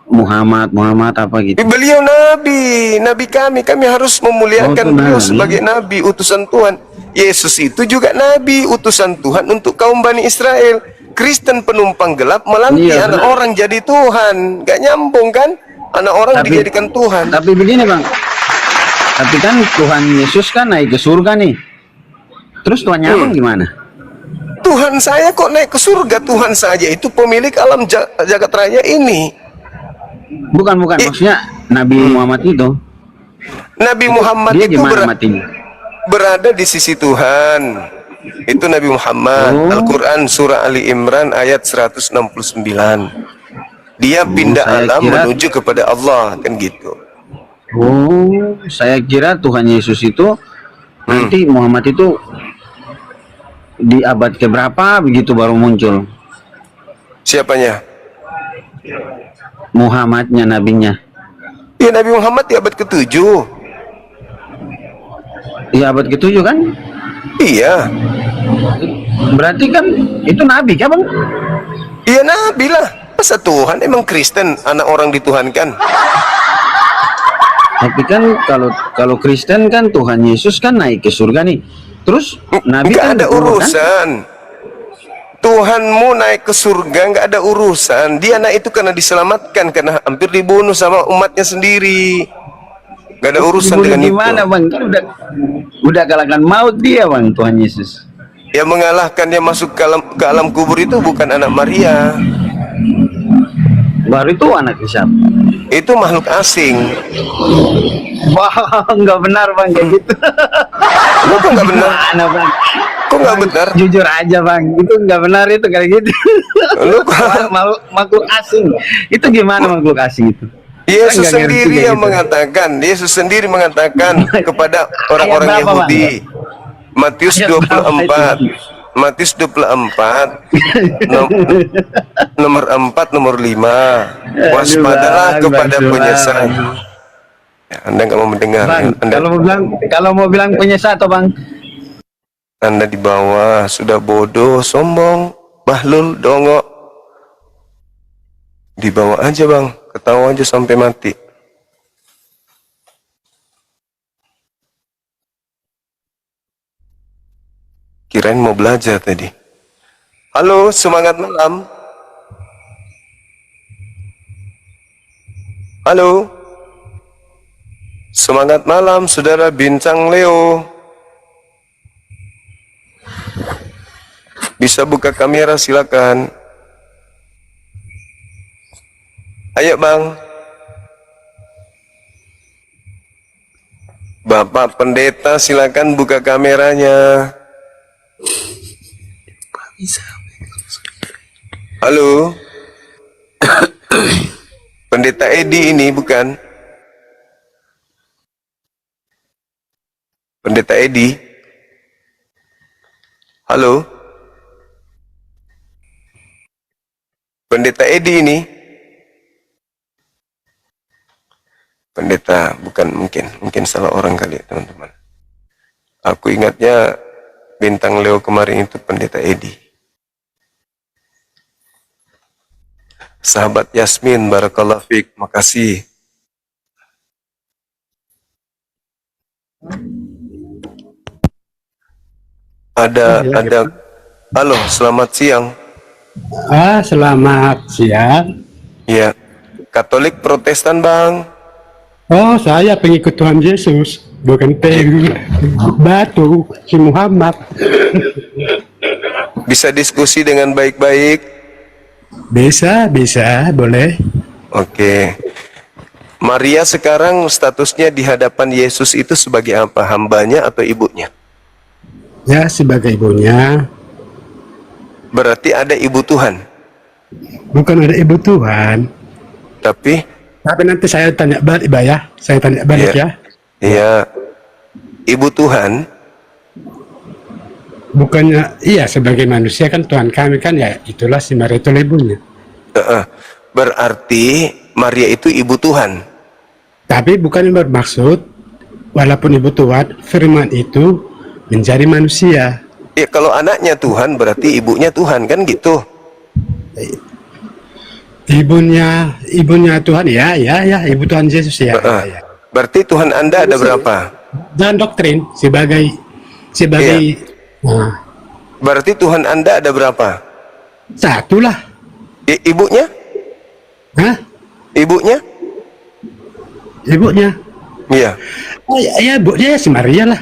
Speaker 5: Muhammad apa gitu.
Speaker 2: beliau Nabi kami harus memuliakan
Speaker 5: Oh, itu
Speaker 2: beliau
Speaker 5: Nabi.
Speaker 2: sebagai Nabi, utusan Tuhan. Yesus itu juga Nabi, utusan Tuhan untuk kaum Bani Israel. Kristen penumpang gelap melantik
Speaker 5: Iya,
Speaker 2: anak
Speaker 5: benar.
Speaker 2: orang jadi Tuhan. Gak nyambung kan? Anak orang dijadikan Tuhan.
Speaker 5: Tapi begini bang, tapi kan Tuhan Yesus kan naik ke surga nih. Terus Tuhannya abang gimana?
Speaker 2: Tuhan saya kok naik ke surga? Tuhan saja itu pemilik alam jagat raya ini.
Speaker 5: Bukan, maksudnya Nabi Muhammad itu.
Speaker 2: Nabi Muhammad
Speaker 5: Dia
Speaker 2: itu
Speaker 5: gimana matinya?
Speaker 2: berada di sisi Tuhan. Itu Nabi Muhammad.
Speaker 5: Oh.
Speaker 2: Al-Quran surah Ali Imran ayat 169. Dia pindah
Speaker 5: saya
Speaker 2: alam
Speaker 5: kira-
Speaker 2: menuju kepada Allah, kan gitu.
Speaker 5: Oh, saya kira Tuhan Yesus itu nanti Muhammad itu di abad keberapa begitu baru muncul.
Speaker 2: Siapanya?
Speaker 5: Muhammadnya, nabinya.
Speaker 2: Ya Nabi Muhammad di abad ke-7.
Speaker 5: Iya, abad ke-7 kan?
Speaker 2: Iya.
Speaker 5: Berarti kan itu nabi kan, Bang?
Speaker 2: Iya Nabi lah. Masa Tuhan emang Kristen anak orang dituhankan?
Speaker 5: Tapi kan kalau Kristen kan Tuhan Yesus kan naik ke surga nih. Terus nabi
Speaker 2: Nggak
Speaker 5: kan
Speaker 2: ada
Speaker 5: turun, kan?
Speaker 2: urusan. Tuhanmu naik ke surga nggak ada urusan. Dia naik itu karena diselamatkan, karena hampir dibunuh sama umatnya sendiri. Nggak ada urusan
Speaker 5: Dibunuh
Speaker 2: dengan itu.
Speaker 5: gimana, Bang? Kan udah kalahkan maut dia, Bang, Tuhan Yesus.
Speaker 2: Yang mengalahkan dia masuk ke alam kubur itu bukan anak Maria.
Speaker 5: Baru itu anak siapa?
Speaker 2: Itu makhluk asing.
Speaker 5: Wah, nggak benar, Bang, kayak gitu.
Speaker 2: Kok nggak benar?
Speaker 5: Gimana, Bang?
Speaker 2: Kok nggak benar?
Speaker 5: Jujur aja, Bang, itu nggak benar itu kayak gitu.
Speaker 2: Lu
Speaker 5: Makhluk asing itu gimana, makhluk asing itu?
Speaker 2: Yesus
Speaker 5: Saya nggak ngerti
Speaker 2: sendiri
Speaker 5: kayak
Speaker 2: yang
Speaker 5: gitu.
Speaker 2: mengatakan, Yesus sendiri mengatakan kepada orang-orang
Speaker 5: Ayat berapa,
Speaker 2: Yahudi. Matius
Speaker 5: Ayat berapa
Speaker 2: 24.
Speaker 5: itu?
Speaker 2: Matius 24 nomor 4 nomor 5. Waspadalah
Speaker 5: Bang,
Speaker 2: kepada
Speaker 5: Bang,
Speaker 2: penyesat.
Speaker 5: Bang.
Speaker 2: Ya, Anda nggak mau mendengar.
Speaker 5: Bang,
Speaker 2: Anda,
Speaker 5: kalau mau bilang penyesat, Bang.
Speaker 2: Anda di bawah sudah bodoh, sombong, bahlul, dongok. Di bawah aja Bang, ketawa aja sampai mati. Kirain mau belajar tadi. Halo, semangat malam. Halo. Semangat malam, Saudara Bintang Leo. Bisa buka kamera, silakan. Ayo, Bang. Bapak Pendeta, silakan buka kameranya. Halo. Pendeta Edi ini bukan? Pendeta Edi. Halo. Pendeta Edi ini. Pendeta bukan, mungkin salah orang kali ya, teman-teman. Aku ingatnya Bintang Leo kemarin itu Pendeta Edi. Sahabat Yasmin, barakallahu fiik, makasih. Ada. Halo, selamat siang.
Speaker 6: Selamat siang.
Speaker 2: Ya, Katolik Protestan, Bang.
Speaker 6: Oh, saya pengikut Tuhan Yesus, bukan batu si Muhammad.
Speaker 2: Bisa diskusi dengan baik-baik.
Speaker 6: Bisa, boleh.
Speaker 2: Oke. Maria sekarang statusnya di hadapan Yesus itu sebagai apa? Hambanya atau ibunya?
Speaker 6: Ya, sebagai ibunya.
Speaker 2: Berarti ada ibu Tuhan.
Speaker 6: Bukan ada ibu Tuhan.
Speaker 2: Tapi
Speaker 6: Nanti saya tanya balik, Mbak ya. Saya tanya balik
Speaker 2: Iya.
Speaker 6: ya.
Speaker 2: Iya, ibu Tuhan.
Speaker 6: Bukannya, iya sebagai manusia kan Tuhan kami kan ya itulah si Maria itu ibunya.
Speaker 2: Berarti Maria itu ibu Tuhan.
Speaker 6: Tapi bukan yang bermaksud walaupun ibu Tuhan, firman itu menjadi manusia.
Speaker 2: Ya, kalau anaknya Tuhan berarti ibunya Tuhan, kan gitu.
Speaker 6: Ibunya Tuhan ya, ibu Tuhan Yesus ya. Ya.
Speaker 2: Berarti Tuhan Anda ada berapa?
Speaker 6: Dan doktrin sebagai nah,
Speaker 2: Berarti Tuhan Anda ada berapa?
Speaker 6: satu lah.
Speaker 2: Ibunya?
Speaker 6: Hah?
Speaker 2: Ibunya?
Speaker 6: Ibunya?
Speaker 2: Iya.
Speaker 6: Oh ya, ibunya ya si Maria lah.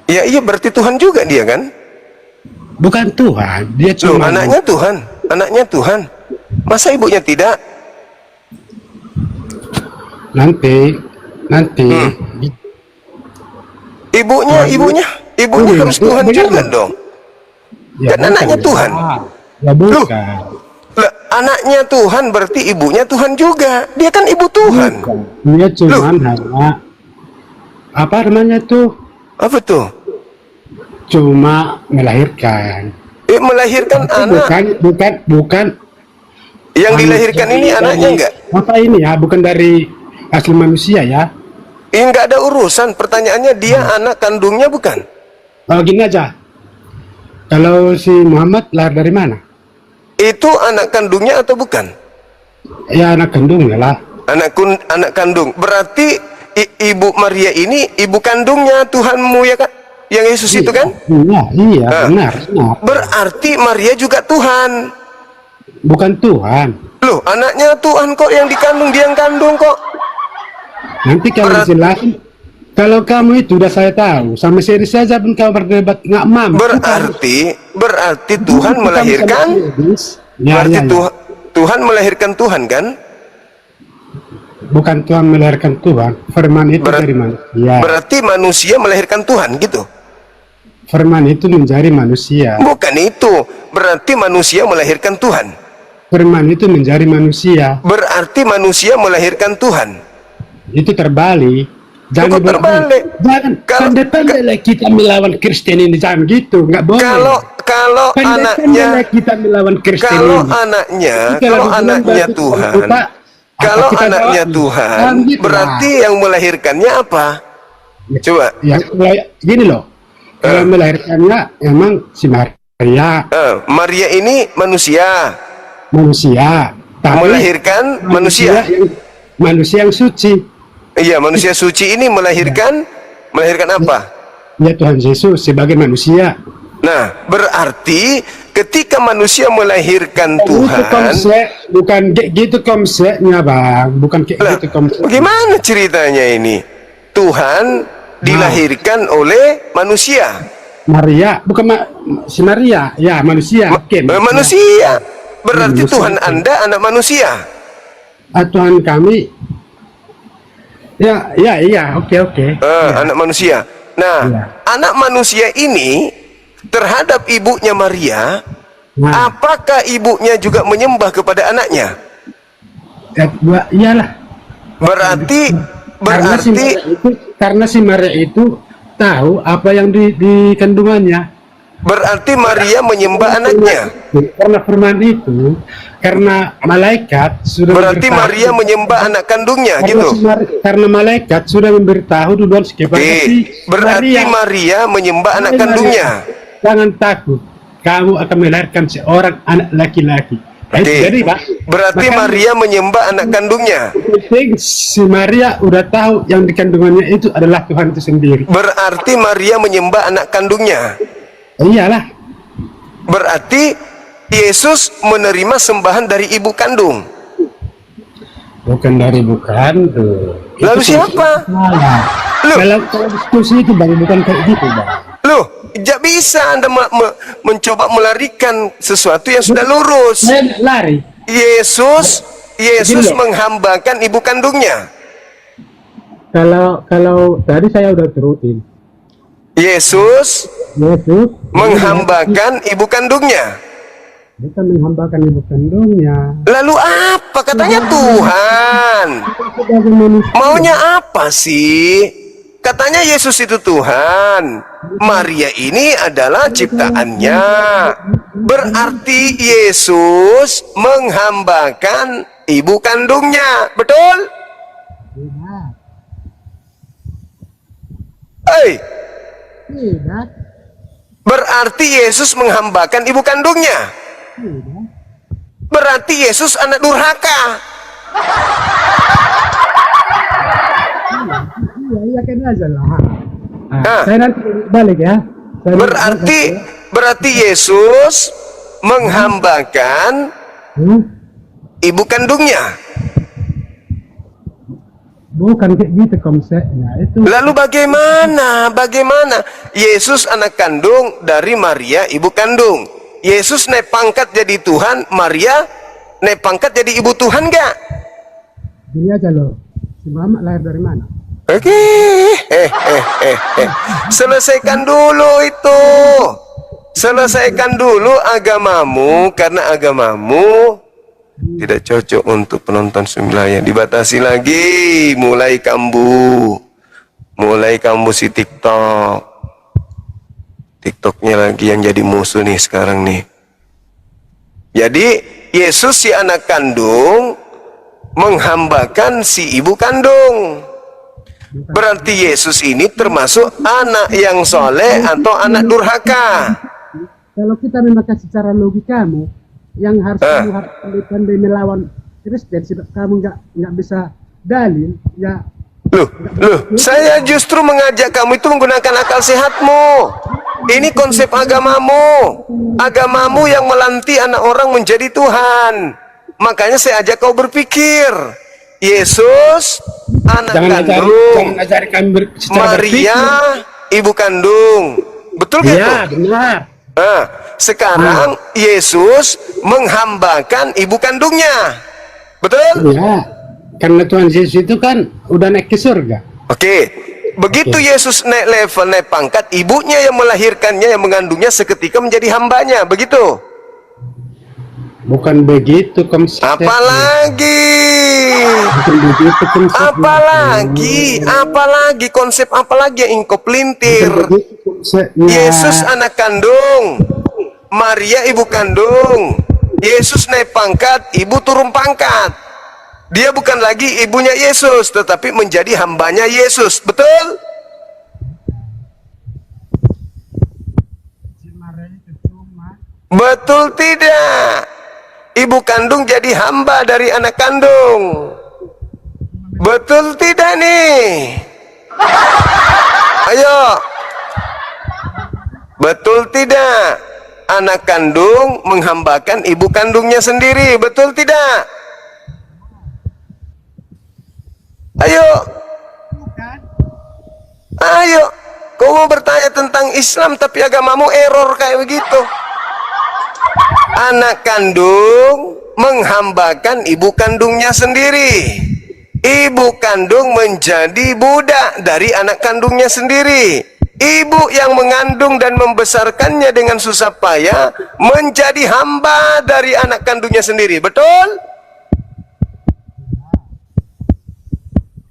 Speaker 2: Iya, berarti Tuhan juga dia kan?
Speaker 6: Bukan Tuhan, dia
Speaker 2: Loh,
Speaker 6: cuma
Speaker 2: anaknya Tuhan. Anaknya Tuhan. Masa ibunya tidak?
Speaker 6: nanti.
Speaker 2: Ibunya harus Tuhan juga dong. Kan anaknya Tuhan.
Speaker 6: Ya bukan.
Speaker 2: Lah, anaknya Tuhan berarti ibunya Tuhan juga. Dia kan ibu Tuhan.
Speaker 6: Dia cuma hanya apa namanya tuh?
Speaker 2: Apa tuh?
Speaker 6: Cuma melahirkan.
Speaker 2: Melahirkan anak.
Speaker 6: Bukan.
Speaker 2: Yang dilahirkan ini anaknya enggak?
Speaker 6: Apa ini ya? Bukan dari asli manusia ya?
Speaker 2: Enggak ada urusan. Pertanyaannya dia anak kandungnya bukan?
Speaker 6: Oh, gini aja. Kalau si Muhammad lahir dari mana?
Speaker 2: Itu anak kandungnya atau bukan?
Speaker 6: Ya anak kandungnya lah.
Speaker 2: Anak kandung. Berarti Ibu Maria ini ibu kandungnya Tuhanmu ya kan? Yang Yesus itu kan?
Speaker 6: Iya,
Speaker 2: Nah,
Speaker 6: benar.
Speaker 2: berarti Maria juga Tuhan.
Speaker 6: Bukan Tuhan.
Speaker 2: Loh, anaknya Tuhan kok yang dikandung, dia yang kandung kok.
Speaker 6: Nanti kalau dijelasin, kalau kamu itu udah saya tahu, sama seri saja pun kamu berdebat nggak mampu.
Speaker 2: Berarti Tuhan melahirkan. Berarti Tuhan melahirkan Tuhan kan?
Speaker 6: Bukan Tuhan melahirkan Tuhan. Firman itu dari manusia.
Speaker 2: Berarti manusia melahirkan Tuhan gitu.
Speaker 6: Firman itu menjadi manusia.
Speaker 2: Bukan itu. Berarti manusia melahirkan Tuhan.
Speaker 6: Firman itu menjadi manusia.
Speaker 2: Berarti manusia melahirkan Tuhan.
Speaker 6: Itu terbalik. Jangan
Speaker 2: terbalik.
Speaker 6: Jangan pandai-pandai kita melawan Kristen ini, jangan gitu, nggak boleh.
Speaker 2: Kalau anaknya
Speaker 6: kita melawan Kristen
Speaker 2: kalau
Speaker 6: ini.
Speaker 2: anaknya Tuhan, kalau anaknya Tuhan, berarti yang melahirkannya apa? Coba.
Speaker 6: Ya, gini loh. Kalau melahirkannya emang si Maria.
Speaker 2: Maria ini manusia.
Speaker 6: Tapi
Speaker 2: Melahirkan manusia.
Speaker 6: Manusia yang suci.
Speaker 2: Iya, manusia suci ini melahirkan apa?
Speaker 6: Ya Tuhan Yesus sebagai manusia.
Speaker 2: Nah, berarti ketika manusia melahirkan
Speaker 6: Itu
Speaker 2: Tuhan,
Speaker 6: bukan kayak gitu konsepnya, Bang. Bukan kayak gitu konsepnya.
Speaker 2: bagaimana ceritanya ini? Tuhan dilahirkan oleh manusia.
Speaker 6: Maria, bukan si Maria, ya manusia.
Speaker 2: Manusia. Berarti
Speaker 6: Manusia.
Speaker 2: Tuhan Anda anak manusia.
Speaker 6: Tuhan kami. Iya, oke.
Speaker 2: Anak manusia. Nah,
Speaker 6: Iya.
Speaker 2: anak manusia ini terhadap ibunya Maria,
Speaker 6: Nah.
Speaker 2: apakah ibunya juga menyembah kepada anaknya?
Speaker 6: Iyalah.
Speaker 2: Berarti
Speaker 6: Karena si Maria itu tahu apa yang di kandungannya.
Speaker 2: berarti Maria menyembah anaknya.
Speaker 6: Karena firman itu, karena malaikat sudah
Speaker 2: Berarti
Speaker 6: memberitahu-
Speaker 2: Maria menyembah anak kandungnya gitu.
Speaker 6: Karena malaikat sudah memberitahu duluan kepada si
Speaker 2: Berarti Maria menyembah anak kandungnya.
Speaker 6: Jangan takut, kamu akan melahirkan seorang anak laki-laki. Jadi Pak,
Speaker 2: Berarti
Speaker 6: makanya-
Speaker 2: Maria menyembah anak kandungnya.
Speaker 6: penting si Maria udah tahu yang di kandungannya itu adalah Tuhan itu sendiri.
Speaker 2: Berarti Maria menyembah anak kandungnya.
Speaker 6: Iyalah.
Speaker 2: Berarti Yesus menerima sembahan dari ibu kandung.
Speaker 6: Bukan dari bukan tuh.
Speaker 2: Lalu siapa? Loh.
Speaker 6: Kalau diskusi itu Bang, bukan kayak gitu Bang.
Speaker 2: Loh, tidak bisa Anda mencoba melarikan sesuatu yang sudah lurus.
Speaker 6: Saya lari.
Speaker 2: Yesus
Speaker 6: Gini loh.
Speaker 2: menghambakan ibu kandungnya.
Speaker 6: Kalau tadi saya udah terutin.
Speaker 2: Yesus
Speaker 6: Yesus
Speaker 2: menghambakan ibu kandungnya.
Speaker 6: bukan menghambakan ibu kandungnya.
Speaker 2: Lalu apa? Katanya Tuhan.
Speaker 6: Sebagai manusia.
Speaker 2: Maunya apa sih? Katanya Yesus itu Tuhan. Maria ini adalah ciptaannya. Berarti Yesus menghambakan ibu kandungnya. Betul? Hei,
Speaker 6: Tidak.
Speaker 2: berarti Yesus menghambakan ibu kandungnya. Berarti Yesus anak durhaka.
Speaker 6: Iya kan aja lah.
Speaker 2: Nah.
Speaker 6: Saya nanti balik ya.
Speaker 2: Berarti Yesus menghambakan ibu kandungnya.
Speaker 6: Bukan kayak gitu konsepnya itu.
Speaker 2: Lalu bagaimana Yesus anak kandung dari Maria ibu kandung? Yesus naik pangkat jadi Tuhan, Maria naik pangkat jadi ibu Tuhan enggak?
Speaker 6: Gini aja loh. Si Muhammad lahir dari mana?
Speaker 2: Oke, selesaikan dulu itu. Selesaikan dulu agamamu, karena agamamu tidak cocok untuk penonton sembilan. Dibatasi lagi, mulai kambu si TikToknya lagi yang jadi musuh nih sekarang nih. Jadi Yesus si anak kandung menghambakan si ibu kandung. Berarti Yesus ini termasuk anak yang soleh atau anak durhaka?
Speaker 6: Kalau kita memakai secara logikamu, yang harus kamu harus pandai melawan Kristen, sebab kamu nggak bisa dalil, ya.
Speaker 2: Loh, saya justru mengajak kamu itu menggunakan akal sehatmu. Ini konsep agamamu. Agamamu yang melanti anak orang menjadi Tuhan. Makanya saya ajak kau berpikir. Yesus, anak kandung.
Speaker 6: Jangan ajari kami secara
Speaker 2: Maria, ibu kandung. Betul gitu?
Speaker 6: Iya, benar.
Speaker 2: Nah, sekarang Yesus menghambakan ibu kandungnya. Betul?
Speaker 6: Iya. Karena Tuhan Yesus itu kan udah naik ke surga.
Speaker 2: Oke, begitu Yesus naik level, naik pangkat, ibunya yang melahirkannya, yang mengandungnya seketika menjadi hambanya, begitu?
Speaker 6: Bukan begitu konsepnya.
Speaker 2: Apalagi?
Speaker 6: Bukan begitu konsepnya.
Speaker 2: Apalagi konsep apalagi yang engkau pelintir?
Speaker 6: Bukan begitu konsepnya.
Speaker 2: Yesus anak kandung, Maria ibu kandung, Yesus naik pangkat, ibu turun pangkat. Dia bukan lagi ibunya Yesus, tetapi menjadi hambanya Yesus. Betul? Betul tidak? Ibu kandung jadi hamba dari anak kandung. Betul tidak nih? Ayo. Betul tidak? Anak kandung menghambakan ibu kandungnya sendiri. Betul tidak? Ayo. Ayo. Kau mau bertanya tentang Islam tapi agamamu error kayak begitu. Anak kandung menghambakan ibu kandungnya sendiri. Ibu kandung menjadi budak dari anak kandungnya sendiri. Ibu yang mengandung dan membesarkannya dengan susah payah menjadi hamba dari anak kandungnya sendiri. Betul?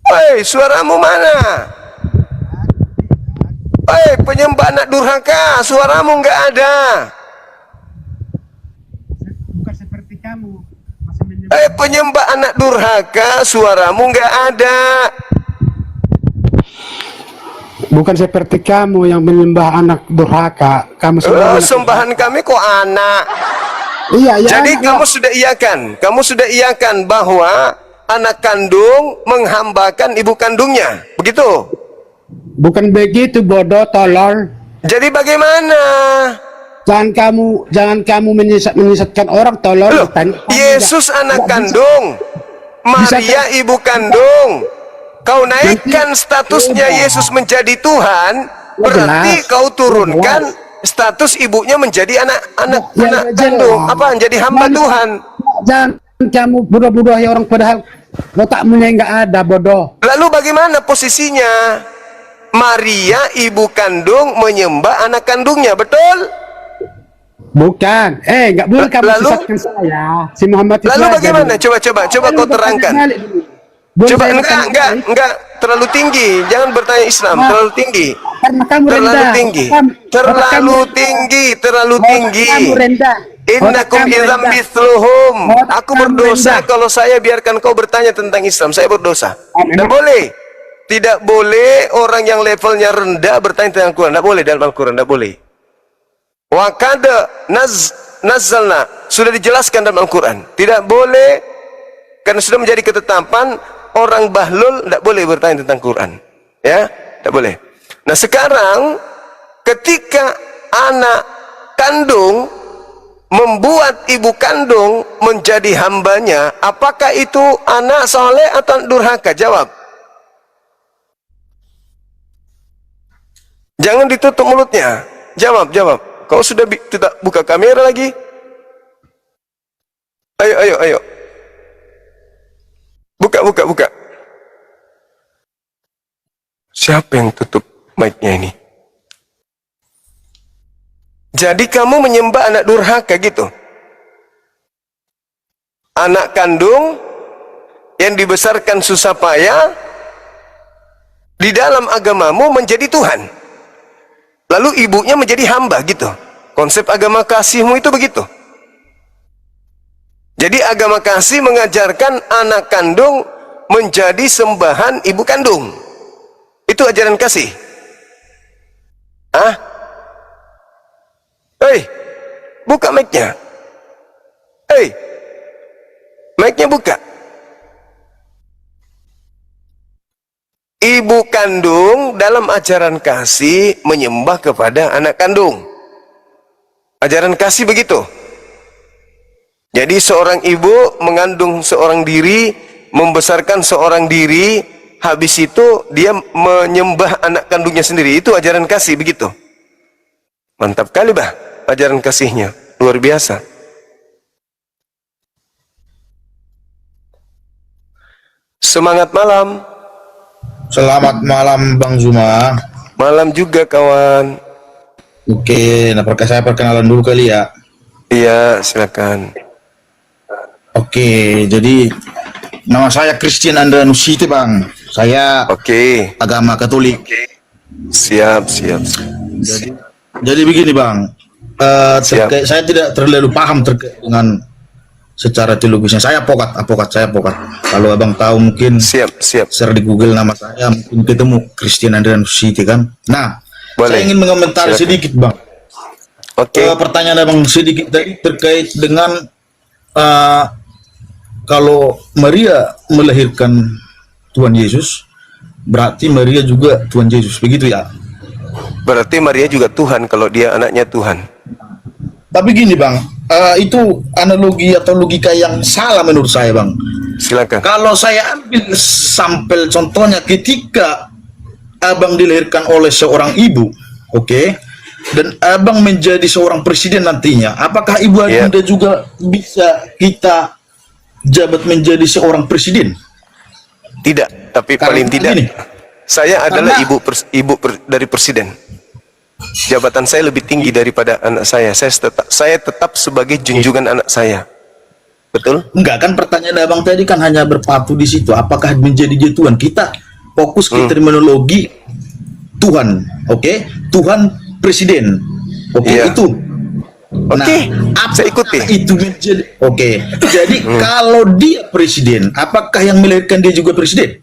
Speaker 2: Hei, suaramu mana? Hei, penyembah anak durhaka, suaramu nggak ada.
Speaker 6: Bukan seperti kamu.
Speaker 2: Hei, penyembah anak durhaka, suaramu nggak ada.
Speaker 6: Bukan seperti kamu yang menyembah anak durhaka. Kamu
Speaker 2: Sembahan kami kok anak.
Speaker 6: Iya, iya.
Speaker 2: Jadi kamu sudah iakan bahwa anak kandung menghambakan ibu kandungnya, begitu?
Speaker 6: Bukan begitu, bodoh, tolol.
Speaker 2: Jadi bagaimana?
Speaker 6: Jangan kamu menyesatkan orang, tolol.
Speaker 2: Loh, Yesus anak kandung, Maria ibu kandung. Kau naikkan statusnya Yesus menjadi Tuhan, berarti kau turunkan status ibunya menjadi anak kandung, apa? Menjadi hamba Tuhan.
Speaker 6: Jangan kamu bodoh-bodoh ya orang, padahal otakmu nggak ada, bodoh.
Speaker 2: Lalu bagaimana posisinya? Maria ibu kandung menyembah anak kandungnya, betul?
Speaker 6: Bukan. Nggak boleh kamu sesatkan saya. Si Muhammad itu
Speaker 2: lalu
Speaker 6: aja
Speaker 2: bagaimana?
Speaker 6: dulu.
Speaker 2: Coba kau terangkan. Coba enggak terlalu tinggi. Jangan bertanya Islam, terlalu tinggi.
Speaker 6: Karena kamu rendah.
Speaker 2: Terlalu tinggi.
Speaker 6: Kamu rendah.
Speaker 2: Innakum idzam mithluhum. Aku berdosa kalau saya biarkan kau bertanya tentang Islam. Saya berdosa. Tidak boleh. Tidak boleh orang yang levelnya rendah bertanya tentang Al-Quran. Tidak boleh dalam Al-Quran. Tidak boleh. Wa qad nazzalna. Sudah dijelaskan dalam Al-Quran. Tidak boleh. Karena sudah menjadi ketetapan orang bahlul tidak boleh bertanya tentang Quran. Ya, tidak boleh. Nah sekarang ketika anak kandung membuat ibu kandung menjadi hambanya, apakah itu anak soleh atau durhaka? Jawab. Jangan ditutup mulutnya. Jawab. Kau sudah tidak buka kamera lagi? Ayo. Buka. Siapa yang tutup mic-nya ini? Jadi kamu menyembah anak durhaka gitu? Anak kandung yang dibesarkan susah payah di dalam agamamu menjadi Tuhan. Lalu ibunya menjadi hamba gitu. Konsep agama kasihmu itu begitu. Jadi agama kasih mengajarkan anak kandung menjadi sembahan ibu kandung. Itu ajaran kasih. Ah? Hei, buka mic-nya. Hei, mic-nya buka. Ibu kandung dalam ajaran kasih menyembah kepada anak kandung. Ajaran kasih begitu. Jadi seorang ibu mengandung seorang diri, membesarkan seorang diri, habis itu dia menyembah anak kandungnya sendiri. Itu ajaran kasih begitu. Mantap kali bah ajaran kasihnya, luar biasa. Semangat malam.
Speaker 7: Selamat malam Bang Zuma.
Speaker 2: Malam juga kawan.
Speaker 7: Oke, nah saya perkenalan dulu kali ya.
Speaker 2: Iya, silakan.
Speaker 7: Oke, jadi nama saya Christian Andranusiti Bang. Saya
Speaker 2: Oke.
Speaker 7: agama Katolik.
Speaker 2: Siap.
Speaker 7: Jadi begini Bang, terkait, saya tidak terlalu paham terkait dengan secara teologisnya. Saya advokat. Kalau Abang tahu mungkin
Speaker 2: Siap.
Speaker 7: share di Google nama saya, mungkin ketemu Christian Andranusiti kan. Nah,
Speaker 2: Boleh.
Speaker 7: saya ingin mengomentari
Speaker 2: Silakan.
Speaker 7: sedikit Bang.
Speaker 2: Oke.
Speaker 7: Pertanyaan Abang sedikit tadi terkait dengan kalau Maria melahirkan Tuhan Yesus, berarti Maria juga Tuhan Yesus, begitu ya?
Speaker 2: Berarti Maria juga Tuhan kalau dia anaknya Tuhan.
Speaker 7: Tapi gini Bang, itu analogi atau logika yang salah menurut saya Bang.
Speaker 2: Silakan.
Speaker 7: Kalau saya ambil sampel contohnya ketika Abang dilahirkan oleh seorang ibu, oke, dan Abang menjadi seorang presiden nantinya, apakah Ibu Adinda juga bisa kita jabat menjadi seorang presiden?
Speaker 2: Tidak, tapi
Speaker 7: Karena
Speaker 2: paling tidak
Speaker 7: gini,
Speaker 2: saya adalah
Speaker 7: karena-
Speaker 2: ibu dari presiden. Jabatan saya lebih tinggi daripada anak saya. Saya tetap sebagai junjungan anak saya. Betul?
Speaker 7: Enggak kan, pertanyaan Abang tadi kan hanya berpaku di situ. Apakah menjadi dia Tuhan? Kita fokus ke terminologi Tuhan, oke? Tuhan presiden, oke?
Speaker 2: Iya.
Speaker 7: Itu.
Speaker 2: Oke, saya ikuti.
Speaker 7: Itu menjadi oke. Jadi kalau dia presiden, apakah yang melahirkan dia juga presiden?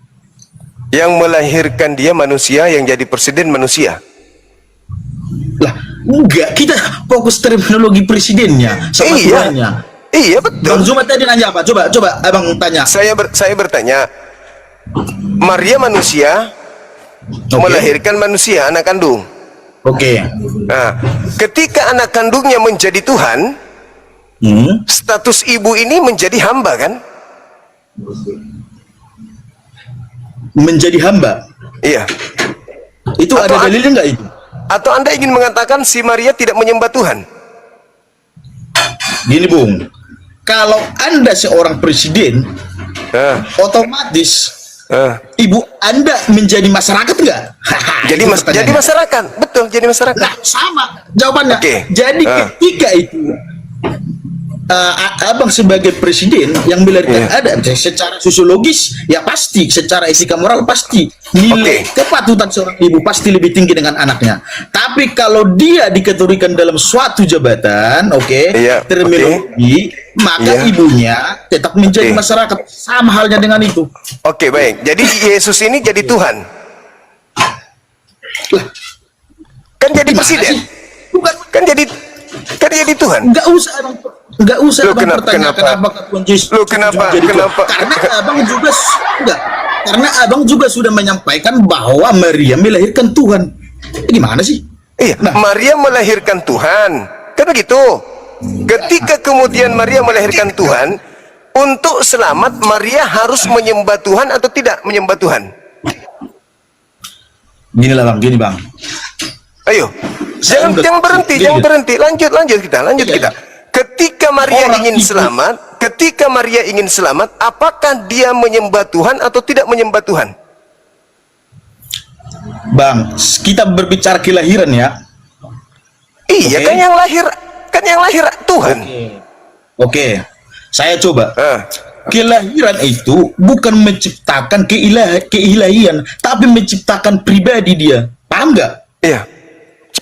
Speaker 2: Yang melahirkan dia manusia, yang jadi presiden manusia.
Speaker 7: Lah, enggak. Kita fokus terminologi presidennya sama Tuhannya.
Speaker 2: Iya
Speaker 7: Bang
Speaker 2: betul.
Speaker 7: Zuma tadi nanya apa? Coba Abang tanya.
Speaker 2: Saya bertanya, Maria manusia melahirkan manusia, anak kandung.
Speaker 7: Oke.
Speaker 2: Nah, ketika anak kandungnya menjadi Tuhan, status ibu ini menjadi hamba kan?
Speaker 7: Menjadi hamba.
Speaker 2: Iya.
Speaker 7: Itu
Speaker 2: Atau
Speaker 7: ada dalilnya enggak itu?
Speaker 2: Atau Anda ingin mengatakan si Maria tidak menyembah Tuhan?
Speaker 7: Gini Bung, kalau Anda seorang presiden, otomatis ibu Anda menjadi masyarakat enggak?
Speaker 2: Jadi jadi masyarakat, betul, jadi masyarakat.
Speaker 7: Nah, sama jawabannya.
Speaker 2: Oke.
Speaker 7: Jadi ketika itu Abang sebagai presiden yang melahirkan ada secara sosiologis ya pasti, secara etika moral pasti nilai kepatutan seorang ibu pasti lebih tinggi dengan anaknya. Tapi kalau dia dikategorikan dalam suatu jabatan, terminologi, maka ibunya tetap menjadi masyarakat, sama halnya dengan itu.
Speaker 2: Oke, baik. Jadi Yesus ini jadi Tuhan.
Speaker 7: Lah,
Speaker 2: kan jadi
Speaker 7: gimana
Speaker 2: presiden.
Speaker 7: sih? Bukan.
Speaker 2: Kan jadi Tuhan.
Speaker 7: Enggak usah
Speaker 2: Loh,
Speaker 7: Abang pertanyakan apakah Tuhan Yesus
Speaker 2: Kenapa?
Speaker 7: Karena Abang juga karena Abang juga sudah menyampaikan bahwa Maria melahirkan Tuhan. Gimana sih?
Speaker 2: Iya, Maria melahirkan Tuhan. Kan begitu. Ketika kemudian Maria melahirkan Tuhan, untuk selamat Maria harus menyembah Tuhan atau tidak menyembah Tuhan?
Speaker 7: Gini Bang.
Speaker 2: Ayo, jangan berhenti. Lanjut kita. Ketika Maria ingin selamat, apakah dia menyembah Tuhan atau tidak menyembah Tuhan?
Speaker 7: Bang, kita berbicara kelahiran ya.
Speaker 2: Iya, kan yang lahir Tuhan.
Speaker 7: Oke. Saya coba. Kelahiran itu bukan menciptakan keilahian, tapi menciptakan pribadi dia. Paham nggak?
Speaker 2: Iya.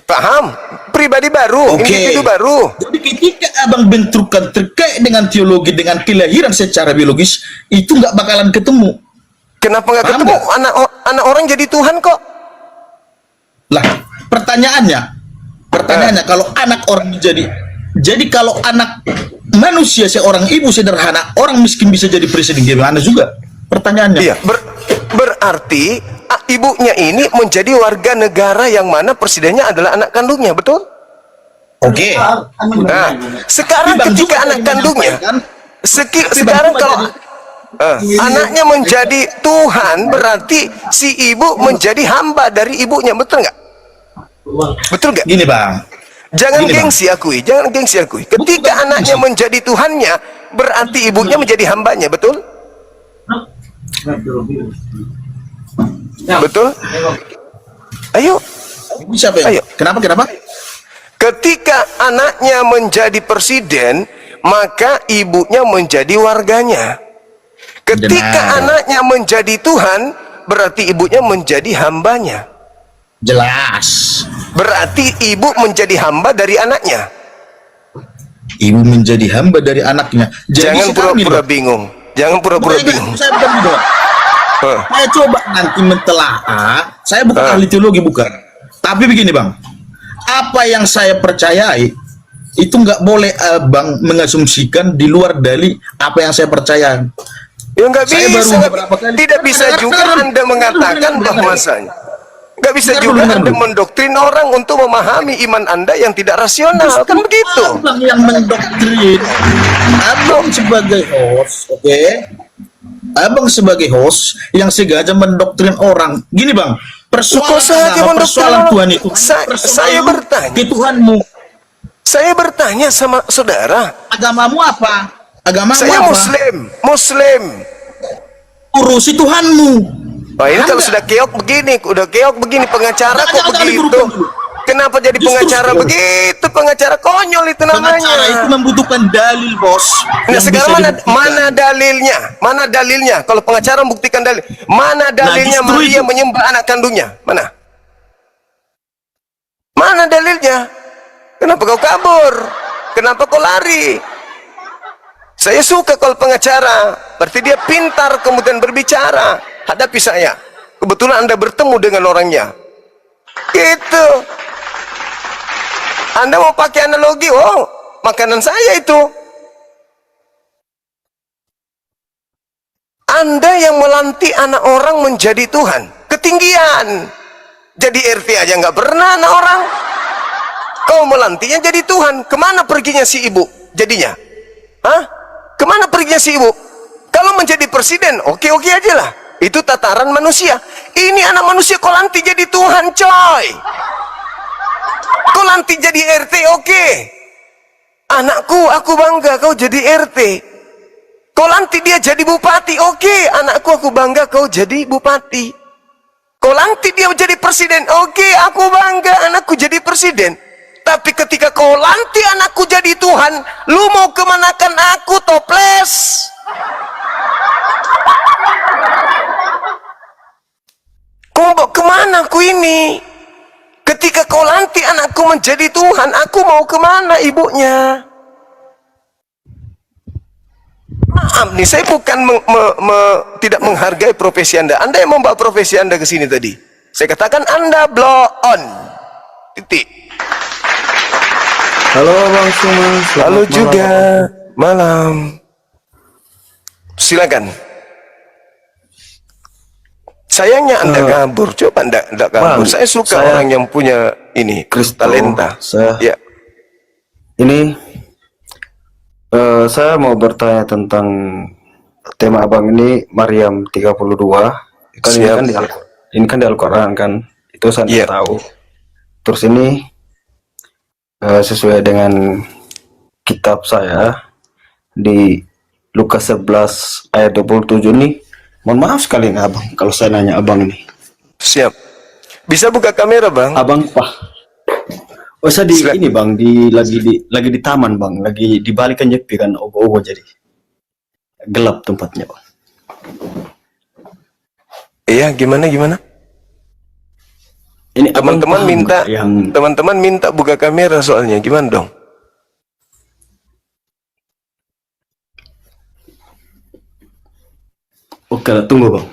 Speaker 2: Paham? Pribadi baru,
Speaker 7: Oke.
Speaker 2: individu baru.
Speaker 7: Jadi ketika abang benturkan terkait dengan teologi, dengan kelahiran secara biologis, itu nggak bakalan ketemu.
Speaker 2: Kenapa nggak
Speaker 7: Paham
Speaker 2: ketemu?
Speaker 7: nggak?
Speaker 2: Anak orang jadi Tuhan kok.
Speaker 7: Lah, pertanyaannya, kalau anak orang jadi kalau anak manusia seorang ibu sederhana, orang miskin bisa jadi presiden gimana juga? Pertanyaannya.
Speaker 2: Iya, berarti ibunya ini menjadi warga negara yang mana presidennya adalah anak kandungnya, betul?
Speaker 7: Oke.
Speaker 2: Nah, sekarang
Speaker 7: Tapi Bang
Speaker 2: ketika
Speaker 7: juga
Speaker 2: anak
Speaker 7: tadi
Speaker 2: kandungnya,
Speaker 7: menyampaikan,
Speaker 2: sekarang kalau anaknya menjadi Tuhan, berarti si ibu menjadi hamba dari ibunya, betul nggak? Betul nggak?
Speaker 7: Gini Bang,
Speaker 2: Jangan
Speaker 7: Gini, Bang.
Speaker 2: gengsi akui. Ketika
Speaker 7: Bukan
Speaker 2: anaknya
Speaker 7: gengsi.
Speaker 2: menjadi Tuhannya, berarti ibunya menjadi hambanya, betul? Betul? Ayo,
Speaker 7: siapa ya?
Speaker 2: Ayo.
Speaker 7: Kenapa?
Speaker 2: ketika anaknya menjadi presiden, maka ibunya menjadi warganya. Ketika
Speaker 7: Benar.
Speaker 2: anaknya menjadi Tuhan, berarti ibunya menjadi hambanya.
Speaker 7: Jelas.
Speaker 2: Berarti ibu menjadi hamba dari anaknya.
Speaker 7: Ibu menjadi hamba dari anaknya. Jadi
Speaker 2: Jangan
Speaker 7: sekarang
Speaker 2: pura-pura
Speaker 7: nih,
Speaker 2: bingung. Jangan pura-pura
Speaker 7: Bang.
Speaker 2: bingung.
Speaker 7: Saya bukan bingung. Saya coba nanti mentelaah. Saya bukan ahli teologi, bukan. Tapi begini Bang, apa yang saya percayai itu nggak boleh Bang mengasumsikan di luar dari apa yang saya percaya.
Speaker 2: Ya nggak
Speaker 7: Saya baru
Speaker 2: bisa,
Speaker 7: beberapa kali-
Speaker 2: tidak bisa juga Anda mengatakan bahwasanya. Nggak bisa
Speaker 7: Dengar
Speaker 2: juga
Speaker 7: dulu, dengar
Speaker 2: Anda
Speaker 7: dulu.
Speaker 2: mendoktrin orang untuk memahami iman Anda yang tidak rasional, kan begitu?
Speaker 7: Abang yang mendoktrin, abang sebagai host, oke? Abang sebagai host yang sengaja mendoktrin orang. Gini Bang, persoalan
Speaker 2: Kok saja
Speaker 7: agama,
Speaker 2: mendoktrin
Speaker 7: persoalan
Speaker 2: orang?
Speaker 7: Tuhan itu.
Speaker 2: Saya bertanya.
Speaker 7: Ke Tuhanmu,
Speaker 2: Saya bertanya sama saudara.
Speaker 7: agamamu apa? Agamamu
Speaker 2: Saya
Speaker 7: apa?
Speaker 2: Muslim.
Speaker 7: Urusi Tuhanmu.
Speaker 2: Wah, ini kalau
Speaker 7: Anda.
Speaker 2: sudah keok begini, pengacara
Speaker 7: Jangan,
Speaker 2: kok
Speaker 7: jangan
Speaker 2: begitu.
Speaker 7: diburukan dulu.
Speaker 2: Kenapa jadi
Speaker 7: Justru
Speaker 2: pengacara
Speaker 7: sekarang.
Speaker 2: begitu? Pengacara konyol itu namanya.
Speaker 7: Pengacara itu membutuhkan dalil, Bos.
Speaker 2: Nah,
Speaker 7: yang
Speaker 2: sekarang
Speaker 7: bisa
Speaker 2: mana
Speaker 7: dibuktikan.
Speaker 2: mana dalilnya? Kalau pengacara membuktikan dalil, mana dalilnya
Speaker 7: justru
Speaker 2: Maria
Speaker 7: itu.
Speaker 2: menyembah anak kandungnya? Mana dalilnya? Kenapa kau kabur? Kenapa kau lari? Saya suka kalau pengacara, berarti dia pintar kemudian berbicara. Hadapi saya. Kebetulan Anda bertemu dengan orangnya. Gitu. Anda mau pakai analogi, oh, makanan saya itu. Anda yang melantik anak orang menjadi Tuhan, ketinggian. Jadi RT aja nggak pernah anak orang. Kau melantiknya jadi Tuhan, kemana perginya si ibu jadinya? Hah? Kemana perginya si ibu? Kalau menjadi presiden, oke-oke aja lah. Itu tataran manusia. Ini anak manusia kau lantik jadi Tuhan, coy. Kau lantik jadi RT, oke. Anakku, aku bangga kau jadi RT. Kau lantik dia jadi bupati, oke. Anakku, aku bangga kau jadi bupati. Kau lantik dia jadi presiden, oke. Aku bangga anakku jadi presiden. Tapi ketika kau lantik anakku jadi Tuhan, lu mau kemanakan aku, toples? Kau mau kemana aku ini? Ketika kau lantik anakku menjadi Tuhan, aku mau kemana ibunya? Maaf nih, saya bukan tidak menghargai profesi Anda. Anda yang membawa profesi Anda ke sini tadi. Saya katakan Anda blow on. Titik.
Speaker 5: Halo Bang Suma.
Speaker 2: Halo juga. Malam. Silakan. Sayangnya Anda kabur. Coba Anda kabur.
Speaker 5: Bang,
Speaker 2: Saya suka
Speaker 5: saya-
Speaker 2: orang yang punya ini,
Speaker 5: Kristo,
Speaker 2: talenta.
Speaker 5: saya-
Speaker 2: Ya.
Speaker 5: Ini saya mau bertanya tentang tema abang ini Maryam 32. Kan ini
Speaker 2: Siap.
Speaker 5: kan ini kan di Al-Qur'an kan. Itu saya
Speaker 2: Iya.
Speaker 5: tahu. Terus ini sesuai dengan kitab saya di Lukas 11 ayat 27 nih. Mohon maaf sekali nih abang kalau saya nanya abang ini.
Speaker 2: Siap. Bisa buka kamera, Bang?
Speaker 5: Abang Pak. Oh saya di
Speaker 2: Silakan.
Speaker 5: ini bang lagi di taman bang, lagi di balik kan nyepi kan ogo-ogo jadi gelap tempatnya bang.
Speaker 2: Iya, gimana?
Speaker 8: Ini abang
Speaker 2: Teman-teman
Speaker 8: paham
Speaker 2: minta,
Speaker 8: nggak yang
Speaker 2: teman-teman minta buka kamera soalnya, gimana dong?
Speaker 8: oke, tunggu bang.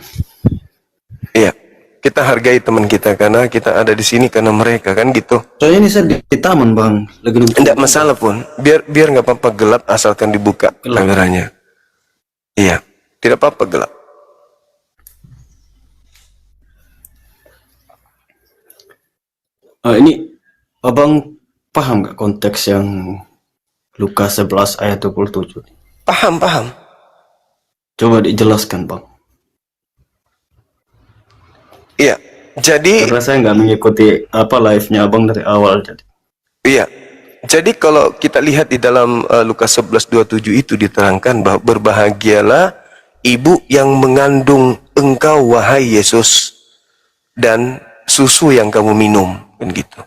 Speaker 2: Iya, kita hargai teman kita karena kita ada di sini karena mereka kan gitu.
Speaker 8: Soalnya ini saya di taman bang, lagi nonton.
Speaker 2: Tidak masalah pun, biar nggak apa-apa gelap asalkan dibuka kameranya. Iya, tidak apa-apa gelap.
Speaker 8: Ini abang paham nggak konteks yang Lukas 11 ayat 27?
Speaker 2: Paham, paham.
Speaker 8: Coba dijelaskan bang.
Speaker 2: Iya, jadi
Speaker 8: Karena saya nggak mengikuti apa live-nya abang dari awal jadi.
Speaker 2: iya. Jadi kalau kita lihat di dalam Lukas 11:27 itu diterangkan bahwa berbahagialah ibu yang mengandung engkau wahai Yesus dan susu yang kamu minum, kan gitu.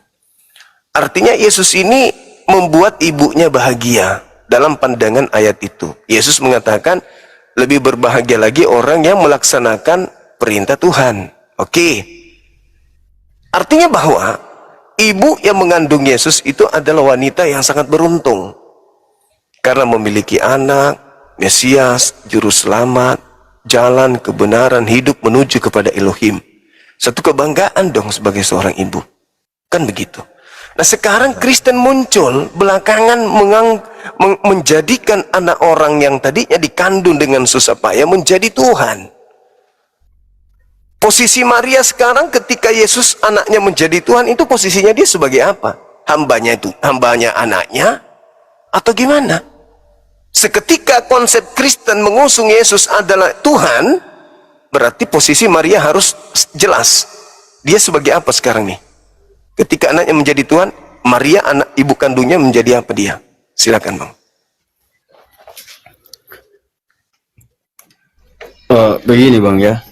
Speaker 2: Artinya Yesus ini membuat ibunya bahagia dalam pandangan ayat itu. Yesus mengatakan lebih berbahagia lagi orang yang melaksanakan perintah Tuhan. Oke. Artinya bahwa ibu yang mengandung Yesus itu adalah wanita yang sangat beruntung. Karena memiliki anak, Mesias, Juru Selamat, jalan kebenaran, hidup menuju kepada Elohim. Satu kebanggaan dong sebagai seorang ibu. Kan begitu. Nah sekarang Kristen muncul belakangan menjadikan anak orang yang tadinya dikandung dengan susah payah menjadi Tuhan. Posisi Maria sekarang ketika Yesus anaknya menjadi Tuhan itu posisinya dia sebagai apa? Hambanya itu, hambanya anaknya atau gimana? Seketika konsep Kristen mengusung Yesus adalah Tuhan, berarti posisi Maria harus jelas. Dia sebagai apa sekarang nih? Ketika anaknya menjadi Tuhan, Maria anak ibu kandungnya menjadi apa dia? Silakan bang.
Speaker 8: Begini bang ya,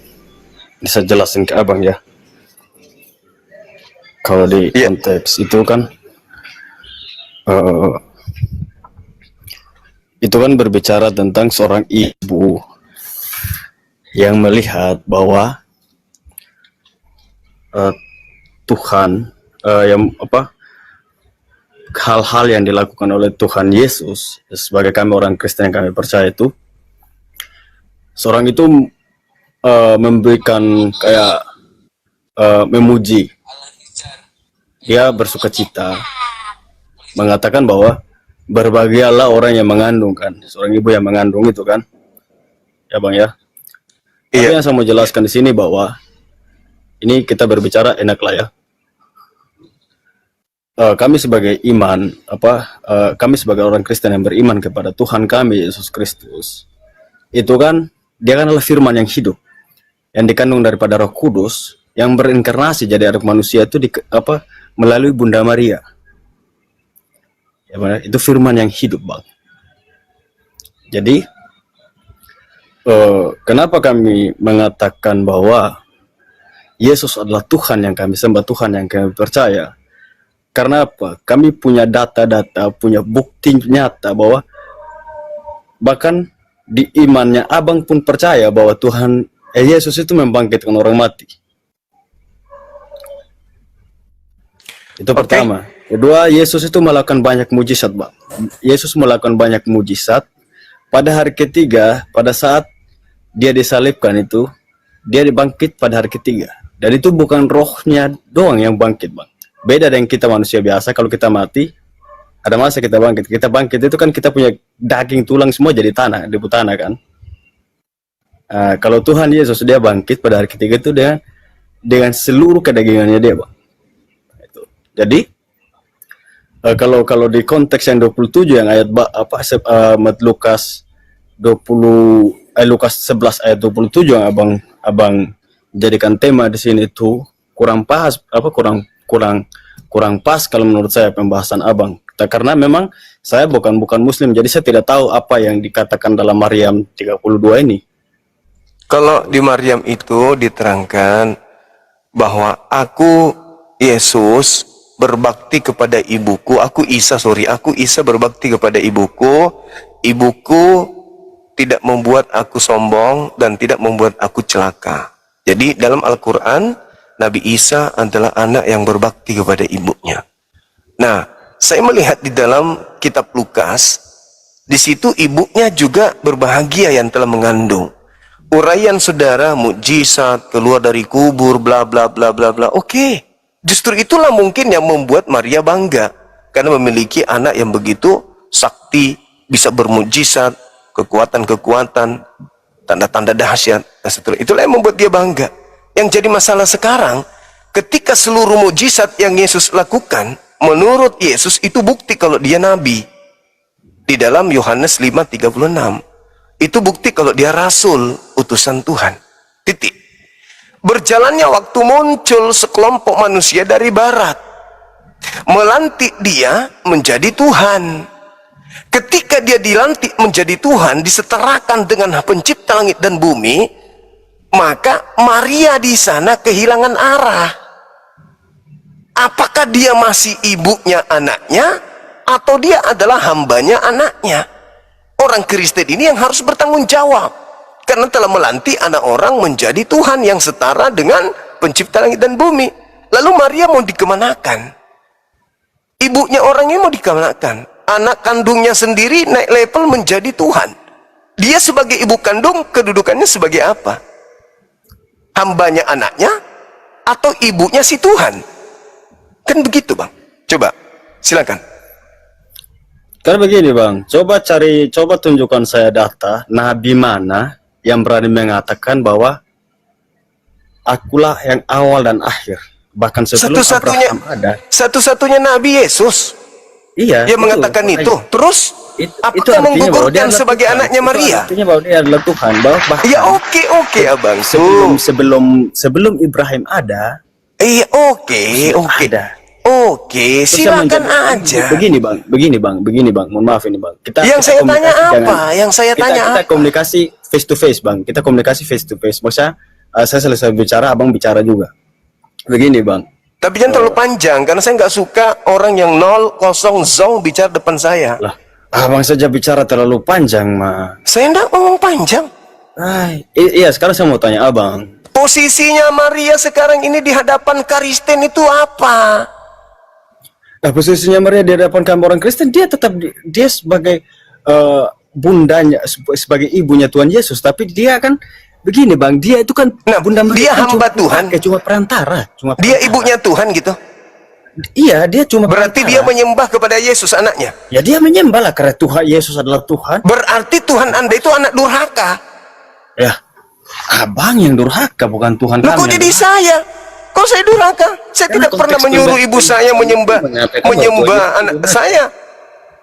Speaker 8: bisa jelasin ke abang ya. Kalau di konteks itu kan, itu kan berbicara tentang seorang ibu yang melihat bahwa Tuhan yang apa hal-hal yang dilakukan oleh Tuhan Yesus sebagai kami orang Kristen yang kami percaya itu seorang itu memberikan kayak memuji, dia bersukacita mengatakan bahwa berbahagialah orang yang mengandung, kan seorang ibu yang mengandung itu kan ya bang ya. Tapi yang saya mau jelaskan di sini bahwa ini kita berbicara enak lah ya. Kami sebagai iman, kami sebagai orang Kristen yang beriman kepada Tuhan kami Yesus Kristus, itu kan dia kan adalah firman yang hidup, yang dikandung daripada Roh Kudus, yang berinkarnasi jadi anak manusia itu melalui Bunda Maria. Ya benar, itu firman yang hidup bang. Jadi kenapa kami mengatakan bahwa Yesus adalah Tuhan yang kami sembah, Tuhan yang kami percaya? Karena apa? Kami punya data-data, punya bukti nyata bahwa bahkan di imannya abang pun percaya bahwa Tuhan Yesus itu membangkitkan orang mati. Itu pertama. Kedua, Yesus itu melakukan banyak mujizat, bang. Yesus melakukan banyak mujizat. Pada hari ketiga, pada saat dia disalibkan itu, dia dibangkit pada hari ketiga. Dan itu bukan rohnya doang yang bangkit, bang. Beda dengan kita manusia biasa, kalau kita mati, ada masa kita bangkit. Kita bangkit itu kan kita punya daging, tulang semua jadi tanah, debu tanah kan. Kalau Tuhan Yesus dia bangkit pada hari ketiga itu dia dengan seluruh kedagingannya dia, bang. Itu. Jadi kalau di konteks yang 27 yang ayat Lukas 11 ayat 27 yang abang jadikan tema di sini itu kurang pas kurang pas kalau menurut saya pembahasan abang. Karena memang saya bukan muslim, jadi saya tidak tahu apa yang dikatakan dalam Maryam 32 ini.
Speaker 2: Kalau di Maryam itu diterangkan bahwa aku Yesus berbakti kepada ibuku, aku Isa berbakti kepada ibuku tidak membuat aku sombong dan tidak membuat aku celaka. Jadi dalam Al-Quran Nabi Isa adalah anak yang berbakti kepada ibunya. Nah, saya melihat di dalam kitab Lukas, di situ ibunya juga berbahagia yang telah mengandung. Uraian saudara, mukjizat, keluar dari kubur, bla bla bla bla bla. Oke, justru itulah mungkin yang membuat Maria bangga, karena memiliki anak yang begitu sakti, bisa bermukjizat, kekuatan-kekuatan, tanda-tanda dahsyat, dan seterusnya. Itulah yang membuat dia bangga. Yang jadi masalah sekarang, ketika seluruh mukjizat yang Yesus lakukan, menurut Yesus itu bukti kalau dia nabi. Di dalam Yohanes 5:36, itu bukti kalau dia rasul, utusan Tuhan. Titik. Berjalannya waktu muncul sekelompok manusia dari barat, melantik dia menjadi Tuhan. Ketika dia dilantik menjadi Tuhan, disetarakan dengan pencipta langit dan bumi, maka Maria di sana kehilangan arah. Apakah dia masih ibunya anaknya, atau dia adalah hambanya anaknya? Orang Kristen ini yang harus bertanggung jawab, karena telah melantik anak orang menjadi Tuhan yang setara dengan pencipta langit dan bumi. Lalu Maria mau dikemanakan? Ibunya orang ini mau dikemanakan? Anak kandungnya sendiri naik level menjadi Tuhan. Dia sebagai ibu kandung, kedudukannya sebagai apa? Hambanya anaknya, atau ibunya si Tuhan? Kan begitu, Bang. Coba, silakan.
Speaker 8: Karena begini Bang, coba tunjukkan saya data nabi mana yang berani mengatakan bahwa akulah yang awal dan akhir, bahkan sebelum Abraham ada.
Speaker 2: Satu-satunya nabi Yesus.
Speaker 8: Iya,
Speaker 2: Dia mengatakan itu. Terus apakah
Speaker 8: itu artinya bahwa dia
Speaker 2: menggugurkan
Speaker 8: adalah
Speaker 2: sebagai
Speaker 8: Tuhan.
Speaker 2: anaknya
Speaker 8: Itu
Speaker 2: Maria?
Speaker 8: artinya bahwa dia adalah Tuhan. Bahwa bahkan
Speaker 2: Ya oke Abang.
Speaker 8: sebelum Ibrahim ada,
Speaker 2: Iya oke.
Speaker 8: ada.
Speaker 2: Oke,
Speaker 8: Terus yang
Speaker 2: silakan
Speaker 8: menjadi-
Speaker 2: aja.
Speaker 8: Begini bang. Mohon maaf ini bang.
Speaker 2: Yang saya tanya
Speaker 8: komunikasi
Speaker 2: apa? Yang saya tanya
Speaker 8: kita
Speaker 2: apa?
Speaker 8: komunikasi face to face bang. Kita komunikasi face to face. Maksudnya saya selesai bicara, abang bicara juga. Begini bang.
Speaker 2: Tapi jangan terlalu panjang, karena saya nggak suka orang yang 0, 0, zong bicara depan saya.
Speaker 8: Lah, abang saja bicara terlalu panjang mah.
Speaker 2: Saya nggak ngomong panjang.
Speaker 8: Iya, sekarang saya mau tanya abang.
Speaker 2: Posisinya Maria sekarang ini di hadapan Kristen itu apa?
Speaker 8: Nah, posisinya Maria di hadapan kamu orang Kristen, dia tetap dia sebagai bundanya, sebagai ibunya Tuhan Yesus. Tapi dia kan begini bang, dia itu kan bunda
Speaker 2: dia
Speaker 8: Maria kan
Speaker 2: hamba Tuhan.
Speaker 8: cuma perantara,
Speaker 2: Dia ibunya Tuhan gitu.
Speaker 8: Iya, dia cuma
Speaker 2: Berarti dia
Speaker 8: perantara.
Speaker 2: menyembah kepada Yesus anaknya.
Speaker 8: Ya dia menyembah lah karena Tuhan Yesus adalah Tuhan.
Speaker 2: Berarti Tuhan Anda itu anak durhaka.
Speaker 8: Ya, abang yang durhaka bukan Tuhan
Speaker 2: Loh,
Speaker 8: kami.
Speaker 2: kok
Speaker 8: yang
Speaker 2: jadi
Speaker 8: durhaka.
Speaker 2: saya? Kok saya durhaka? Saya
Speaker 8: Karena
Speaker 2: tidak pernah
Speaker 8: konteks
Speaker 2: menyuruh
Speaker 8: pribadi
Speaker 2: ibu saya menyembah
Speaker 8: mengatakan bahwa
Speaker 2: anak saya.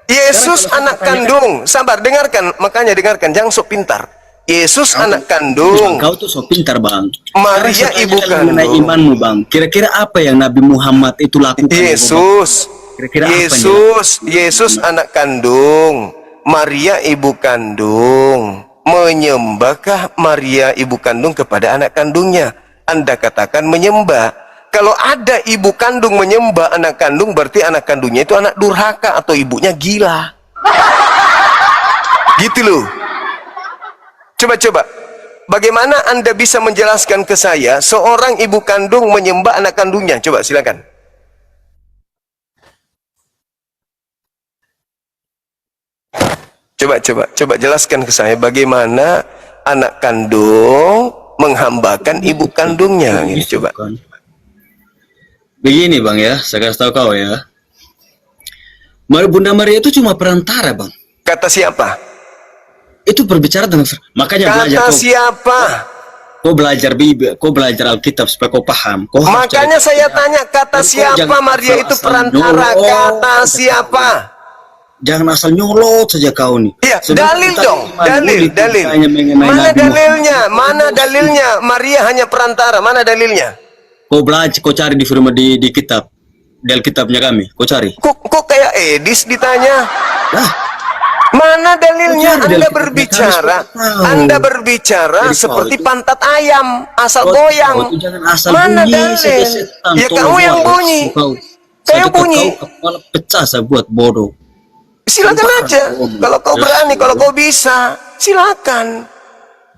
Speaker 2: Yesus anak kandung. Sabar, dengarkan. Makanya dengarkan, jangan sok pintar. Yesus anak kandung.
Speaker 7: Kau tuh so pintar bang.
Speaker 2: Maria
Speaker 7: Sekarang saya
Speaker 2: ibu
Speaker 7: tanya mengenai
Speaker 2: kandung.
Speaker 7: imanmu bang. Kira-kira apa yang Nabi Muhammad itu lakukan?
Speaker 2: Yesus.
Speaker 7: Kira-kira apa yang
Speaker 2: Yesus anak kandung. Maria ibu kandung. Menyembahkah Maria ibu kandung kepada anak kandungnya? Anda katakan menyembah. Kalau ada ibu kandung menyembah anak kandung, berarti anak kandungnya itu anak durhaka atau ibunya gila. Gitu loh. Coba. Bagaimana Anda bisa menjelaskan ke saya seorang ibu kandung menyembah anak kandungnya? Coba silakan. Coba jelaskan ke saya bagaimana anak kandung menghambakan ibu kandungnya. Ini coba.
Speaker 7: Begini bang ya, saya kasih tahu kau ya. Bunda Maria itu cuma perantara bang.
Speaker 2: Kata siapa?
Speaker 7: Itu berbicara dengan makanya belajar
Speaker 2: Kata
Speaker 7: kau.
Speaker 2: siapa?
Speaker 7: Kau belajar Bible, kau belajar Alkitab supaya kau paham. Kau harus
Speaker 2: Makanya
Speaker 7: cari-
Speaker 2: saya tanya, kata
Speaker 7: Dan kau
Speaker 2: siapa
Speaker 7: jangan
Speaker 2: Maria itu
Speaker 7: asal-asal
Speaker 2: perantara?
Speaker 7: nyolot.
Speaker 2: Kata siapa?
Speaker 7: Jangan asal nyolot saja kau nih.
Speaker 2: Iya,
Speaker 7: Sedangkan
Speaker 2: dalil
Speaker 7: kita
Speaker 2: dong,
Speaker 7: iman
Speaker 2: dalil.
Speaker 7: dulu tanya mengenai
Speaker 2: Mana
Speaker 7: Nabi
Speaker 2: dalilnya?
Speaker 7: Muhammad.
Speaker 2: Mana dalilnya? Maria hanya perantara. Mana dalilnya?
Speaker 7: Kau belajar, kau cari di firman di kitab, di Alkitabnya kami. Kau cari.
Speaker 2: Kok kayak Edis ditanya?
Speaker 7: Lah,
Speaker 2: Mana dalilnya?
Speaker 7: Kok cari
Speaker 2: Anda
Speaker 7: dalil?
Speaker 2: berbicara,
Speaker 7: Harus tahu.
Speaker 2: Anda berbicara
Speaker 7: Jadi kau
Speaker 2: seperti
Speaker 7: itu-
Speaker 2: pantat ayam, asal
Speaker 7: kau-
Speaker 2: goyang.
Speaker 7: kau itu jangan asal
Speaker 2: Mana
Speaker 7: bunyi
Speaker 2: dalil?
Speaker 7: saja setan.
Speaker 2: Ya
Speaker 7: Tolong
Speaker 2: kamu yang
Speaker 7: buat
Speaker 2: bunyi.
Speaker 7: kau.
Speaker 2: Saya
Speaker 7: Satu
Speaker 2: bunyi.
Speaker 7: Kau kepala pecah saya buat bodoh.
Speaker 2: Silakan aja. Kalau kau berani, kalau kau bisa, silakan.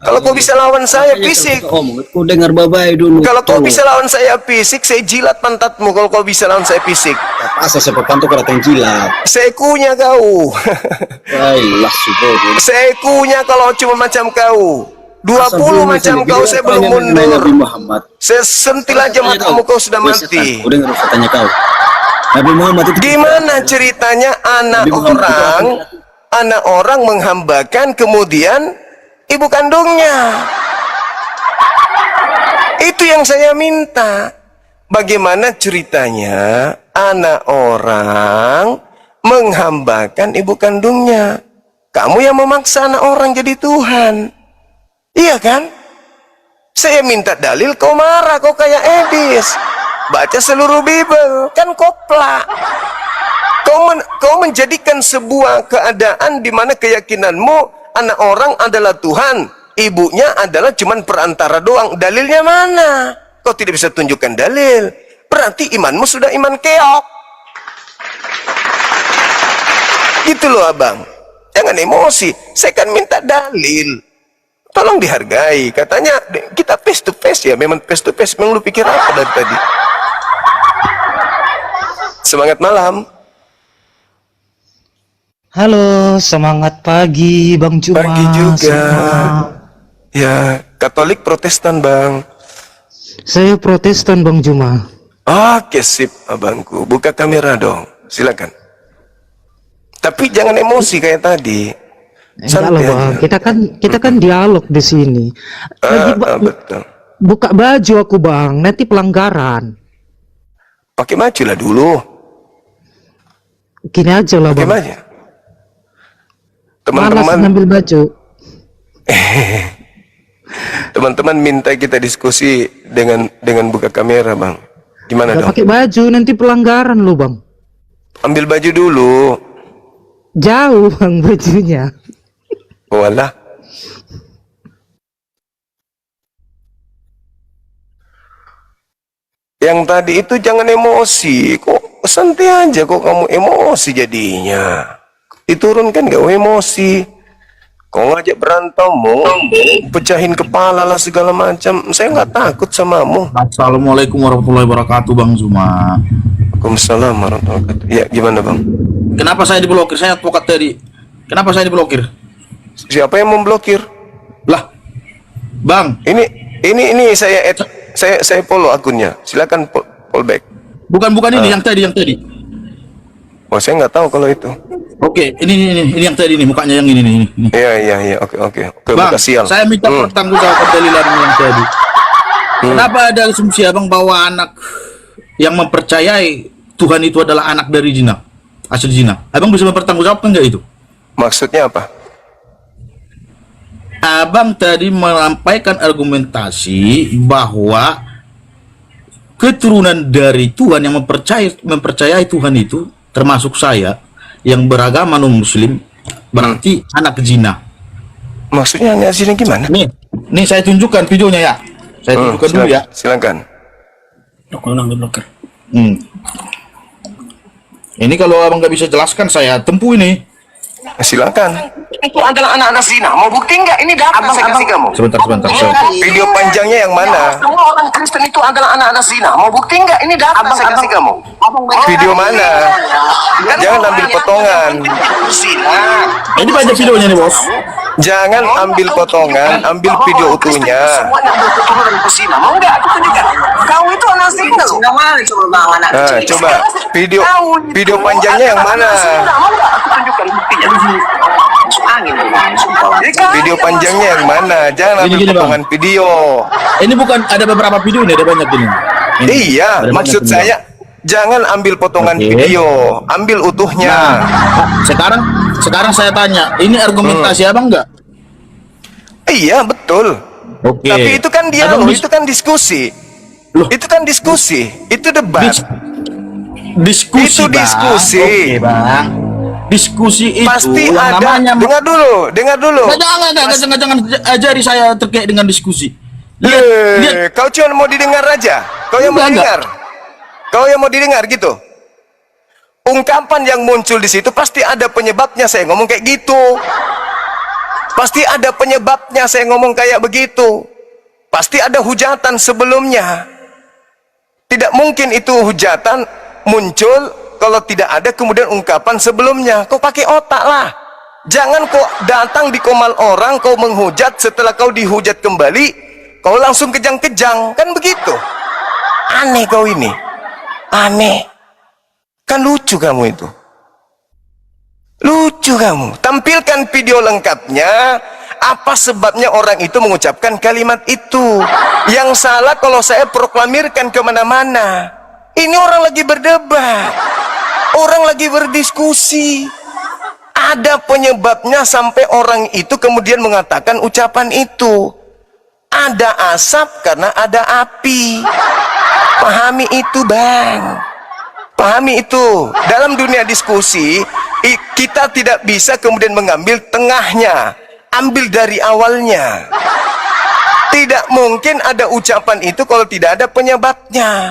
Speaker 2: Kalau kau bisa lawan saya fisik,
Speaker 8: Kau dengar babai dulu.
Speaker 2: kalau kau bisa lawan saya fisik, saya jilat pantatmu. Kalau kau bisa lawan saya fisik,
Speaker 8: Asa sepak pantu kau datang jilat.
Speaker 2: seikunya kau.
Speaker 8: Baiklah sudah.
Speaker 2: Seikunya kalau cuma macam kau. 20 macam kau saya belum mundur.
Speaker 8: Nabi Muhammad.
Speaker 2: Saya sentil aja matamu kau sudah mati.
Speaker 8: Kau dengar tanya kau. Nabi Muhammad itu
Speaker 2: Gimana ceritanya anak orang menghambakan kemudian ibu kandungnya? Itu yang saya minta. Bagaimana ceritanya anak orang menghambakan ibu kandungnya? Kamu yang memaksa anak orang jadi Tuhan. Iya kan? Saya minta dalil, kau marah, kau kayak Ebis. Baca seluruh Bible, kan koplak. Kau menjadikan sebuah keadaan di mana keyakinanmu anak orang adalah Tuhan, ibunya adalah cuman perantara doang. Dalilnya mana? Kau tidak bisa tunjukkan dalil. Berarti imanmu sudah iman keok. Gitu loh abang. Jangan emosi. Saya kan minta dalil. Tolong dihargai. Katanya kita face to face ya. Memang face to face. Memang lu pikir apa dari tadi? Semangat malam.
Speaker 9: Halo, semangat pagi Bang Juma.
Speaker 2: Pagi juga.
Speaker 9: Semua.
Speaker 2: Ya, Katolik Protestan bang.
Speaker 9: Saya Protestan Bang Juma.
Speaker 2: Oke sip abangku. Buka kamera dong. Silakan. Tapi jangan emosi kayak tadi.
Speaker 9: Enggak loh Bang, kita kan dialog di sini.
Speaker 2: Betul.
Speaker 9: Buka baju aku Bang, nanti pelanggaran.
Speaker 2: Pakai baju lah dulu.
Speaker 9: Gini aja lah
Speaker 2: Pakai
Speaker 9: Bang.
Speaker 2: baju.
Speaker 9: Malas
Speaker 2: Teman-teman,
Speaker 9: ngambil baju.
Speaker 2: teman-teman minta kita diskusi dengan buka kamera bang. Gimana
Speaker 9: Nggak
Speaker 2: dong?
Speaker 9: pakai baju nanti pelanggaran lo Bang.
Speaker 2: Ambil baju dulu.
Speaker 9: Jauh Bang bajunya.
Speaker 2: Walah. Yang tadi itu jangan emosi. Kok santai aja kok kamu emosi jadinya. Diturunkan gak emosi. Kau ngajak berantem, pecahin kepala lah segala macam. Saya nggak takut samamu.
Speaker 7: Assalamualaikum warahmatullahi wabarakatuh Bang Zuma.
Speaker 2: Waalaikumsalam warahmatullahi wabarakatuh. Ya gimana bang?
Speaker 7: Kenapa saya diblokir? Saya advokat tadi. Kenapa saya diblokir?
Speaker 2: Siapa yang memblokir?
Speaker 7: Lah, Bang.
Speaker 2: Ini saya follow akunnya. Silakan follow back.
Speaker 7: Bukan ini yang tadi.
Speaker 2: Oh saya nggak tahu kalau itu.
Speaker 7: Oke, ini yang tadi nih mukanya yang ini.
Speaker 2: Iya. Oke.
Speaker 7: Bang,
Speaker 2: Buka sial.
Speaker 7: saya minta pertanggungjawaban dalilan yang tadi. Kenapa ada asumsi abang bahwa anak yang mempercayai Tuhan itu adalah anak dari zina, hasil zina? Abang bisa mempertanggungjawabkan nggak itu?
Speaker 2: Maksudnya apa?
Speaker 7: Abang tadi menyampaikan argumentasi bahwa keturunan dari Tuhan yang mempercayai Tuhan itu, termasuk saya yang beragama non muslim, berarti anak zina.
Speaker 2: Maksudnya anak zina gimana?
Speaker 7: Nih saya tunjukkan videonya ya. Saya tunjukkan dulu ya.
Speaker 2: Silakan.
Speaker 7: Ini kalau abang nggak bisa jelaskan, saya tempuh ini.
Speaker 2: Silakan. Itu adalah anak-anak zina. Mau bukti nggak? Ini data saya kasih kamu.
Speaker 7: Sebentar.
Speaker 2: Video panjangnya yang mana?
Speaker 10: Semua orang Kristen itu adalah anak-anak zina. Mau bukti nggak? Ini data saya kasih kamu.
Speaker 2: Video mana? Jangan ambil potongan.
Speaker 7: Ini banyak videonya nih bos.
Speaker 2: Jangan ambil potongan, ambil video utuhnya.
Speaker 10: Semuanya berketurunan berzina. Mau nggak? Aku tunjukkan. Kau itu anak zina loh.
Speaker 2: Nah, coba video panjangnya yang mana?
Speaker 10: Mau nggak? Aku tunjukkan buktinya. Angin.
Speaker 2: Video panjangnya yang mana? Jangan ambil
Speaker 7: Gini,
Speaker 2: potongan video.
Speaker 7: Ini bukan ada beberapa video nih, ada banyak ini.
Speaker 2: Iya,
Speaker 7: Ada
Speaker 2: maksud
Speaker 7: banyak
Speaker 2: saya jangan ambil potongan
Speaker 7: Oke.
Speaker 2: video, ambil utuhnya.
Speaker 7: Sekarang saya tanya, ini argumentasi abang nggak?
Speaker 2: Iya, betul.
Speaker 7: Oke.
Speaker 2: Tapi itu kan dialog,
Speaker 7: Abang
Speaker 2: itu kan diskusi.
Speaker 7: Loh.
Speaker 2: Itu kan diskusi, itu debat.
Speaker 7: Diskusi,
Speaker 2: Itu diskusi.
Speaker 7: Oke, Bang. Diskusi itu
Speaker 2: Pasti
Speaker 7: yang
Speaker 2: ada.
Speaker 7: namanya
Speaker 2: Dengar dulu.
Speaker 7: Jangan ajari saya terkait dengan diskusi. Lihat.
Speaker 2: Kau cuma mau didengar aja. Kau yang mau
Speaker 7: Enggak.
Speaker 2: didengar. Kau yang mau didengar gitu. Ungkapan yang muncul di situ pasti ada penyebabnya. Saya ngomong kayak gitu. Pasti ada penyebabnya saya ngomong kayak begitu. Pasti ada hujatan sebelumnya. Tidak mungkin itu hujatan muncul kalau tidak ada kemudian ungkapan sebelumnya. Kau pakai otak lah. Jangan kau datang di komal orang, kau menghujat, setelah kau dihujat kembali, kau langsung kejang-kejang. Kan begitu. Aneh kau ini. Aneh. Kan lucu kamu itu. Lucu kamu. Tampilkan video lengkapnya. Apa sebabnya orang itu mengucapkan kalimat itu? Yang salah kalau saya proklamirkan kemana-mana. Ini orang lagi berdebat. Orang lagi berdiskusi. Ada penyebabnya sampai orang itu kemudian mengatakan ucapan itu. Ada asap karena ada api. Pahami itu, Bang. Pahami itu. Dalam dunia diskusi, kita tidak bisa kemudian mengambil tengahnya. Ambil dari awalnya. Tidak mungkin ada ucapan itu kalau tidak ada penyebabnya.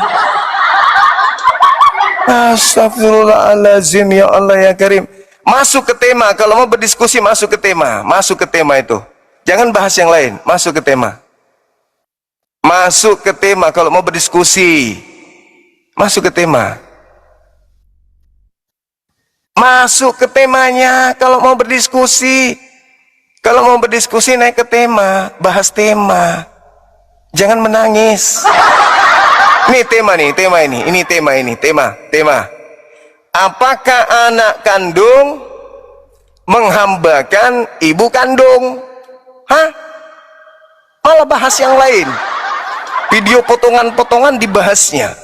Speaker 2: Astagfirullahaladzim, ya Allah ya Karim. Masuk ke tema. Kalau mau berdiskusi, masuk ke tema. Masuk ke tema itu. Jangan bahas yang lain. Masuk ke tema. Masuk ke tema kalau mau berdiskusi. Masuk ke tema. Masuk ke temanya kalau mau berdiskusi. Kalau mau berdiskusi naik ke tema, bahas tema. Jangan menangis. Ini tema nih, tema ini. Ini tema ini, tema. Apakah anak kandung menghambakan ibu kandung? Hah? Malah bahas yang lain. Video potongan-potongan dibahasnya.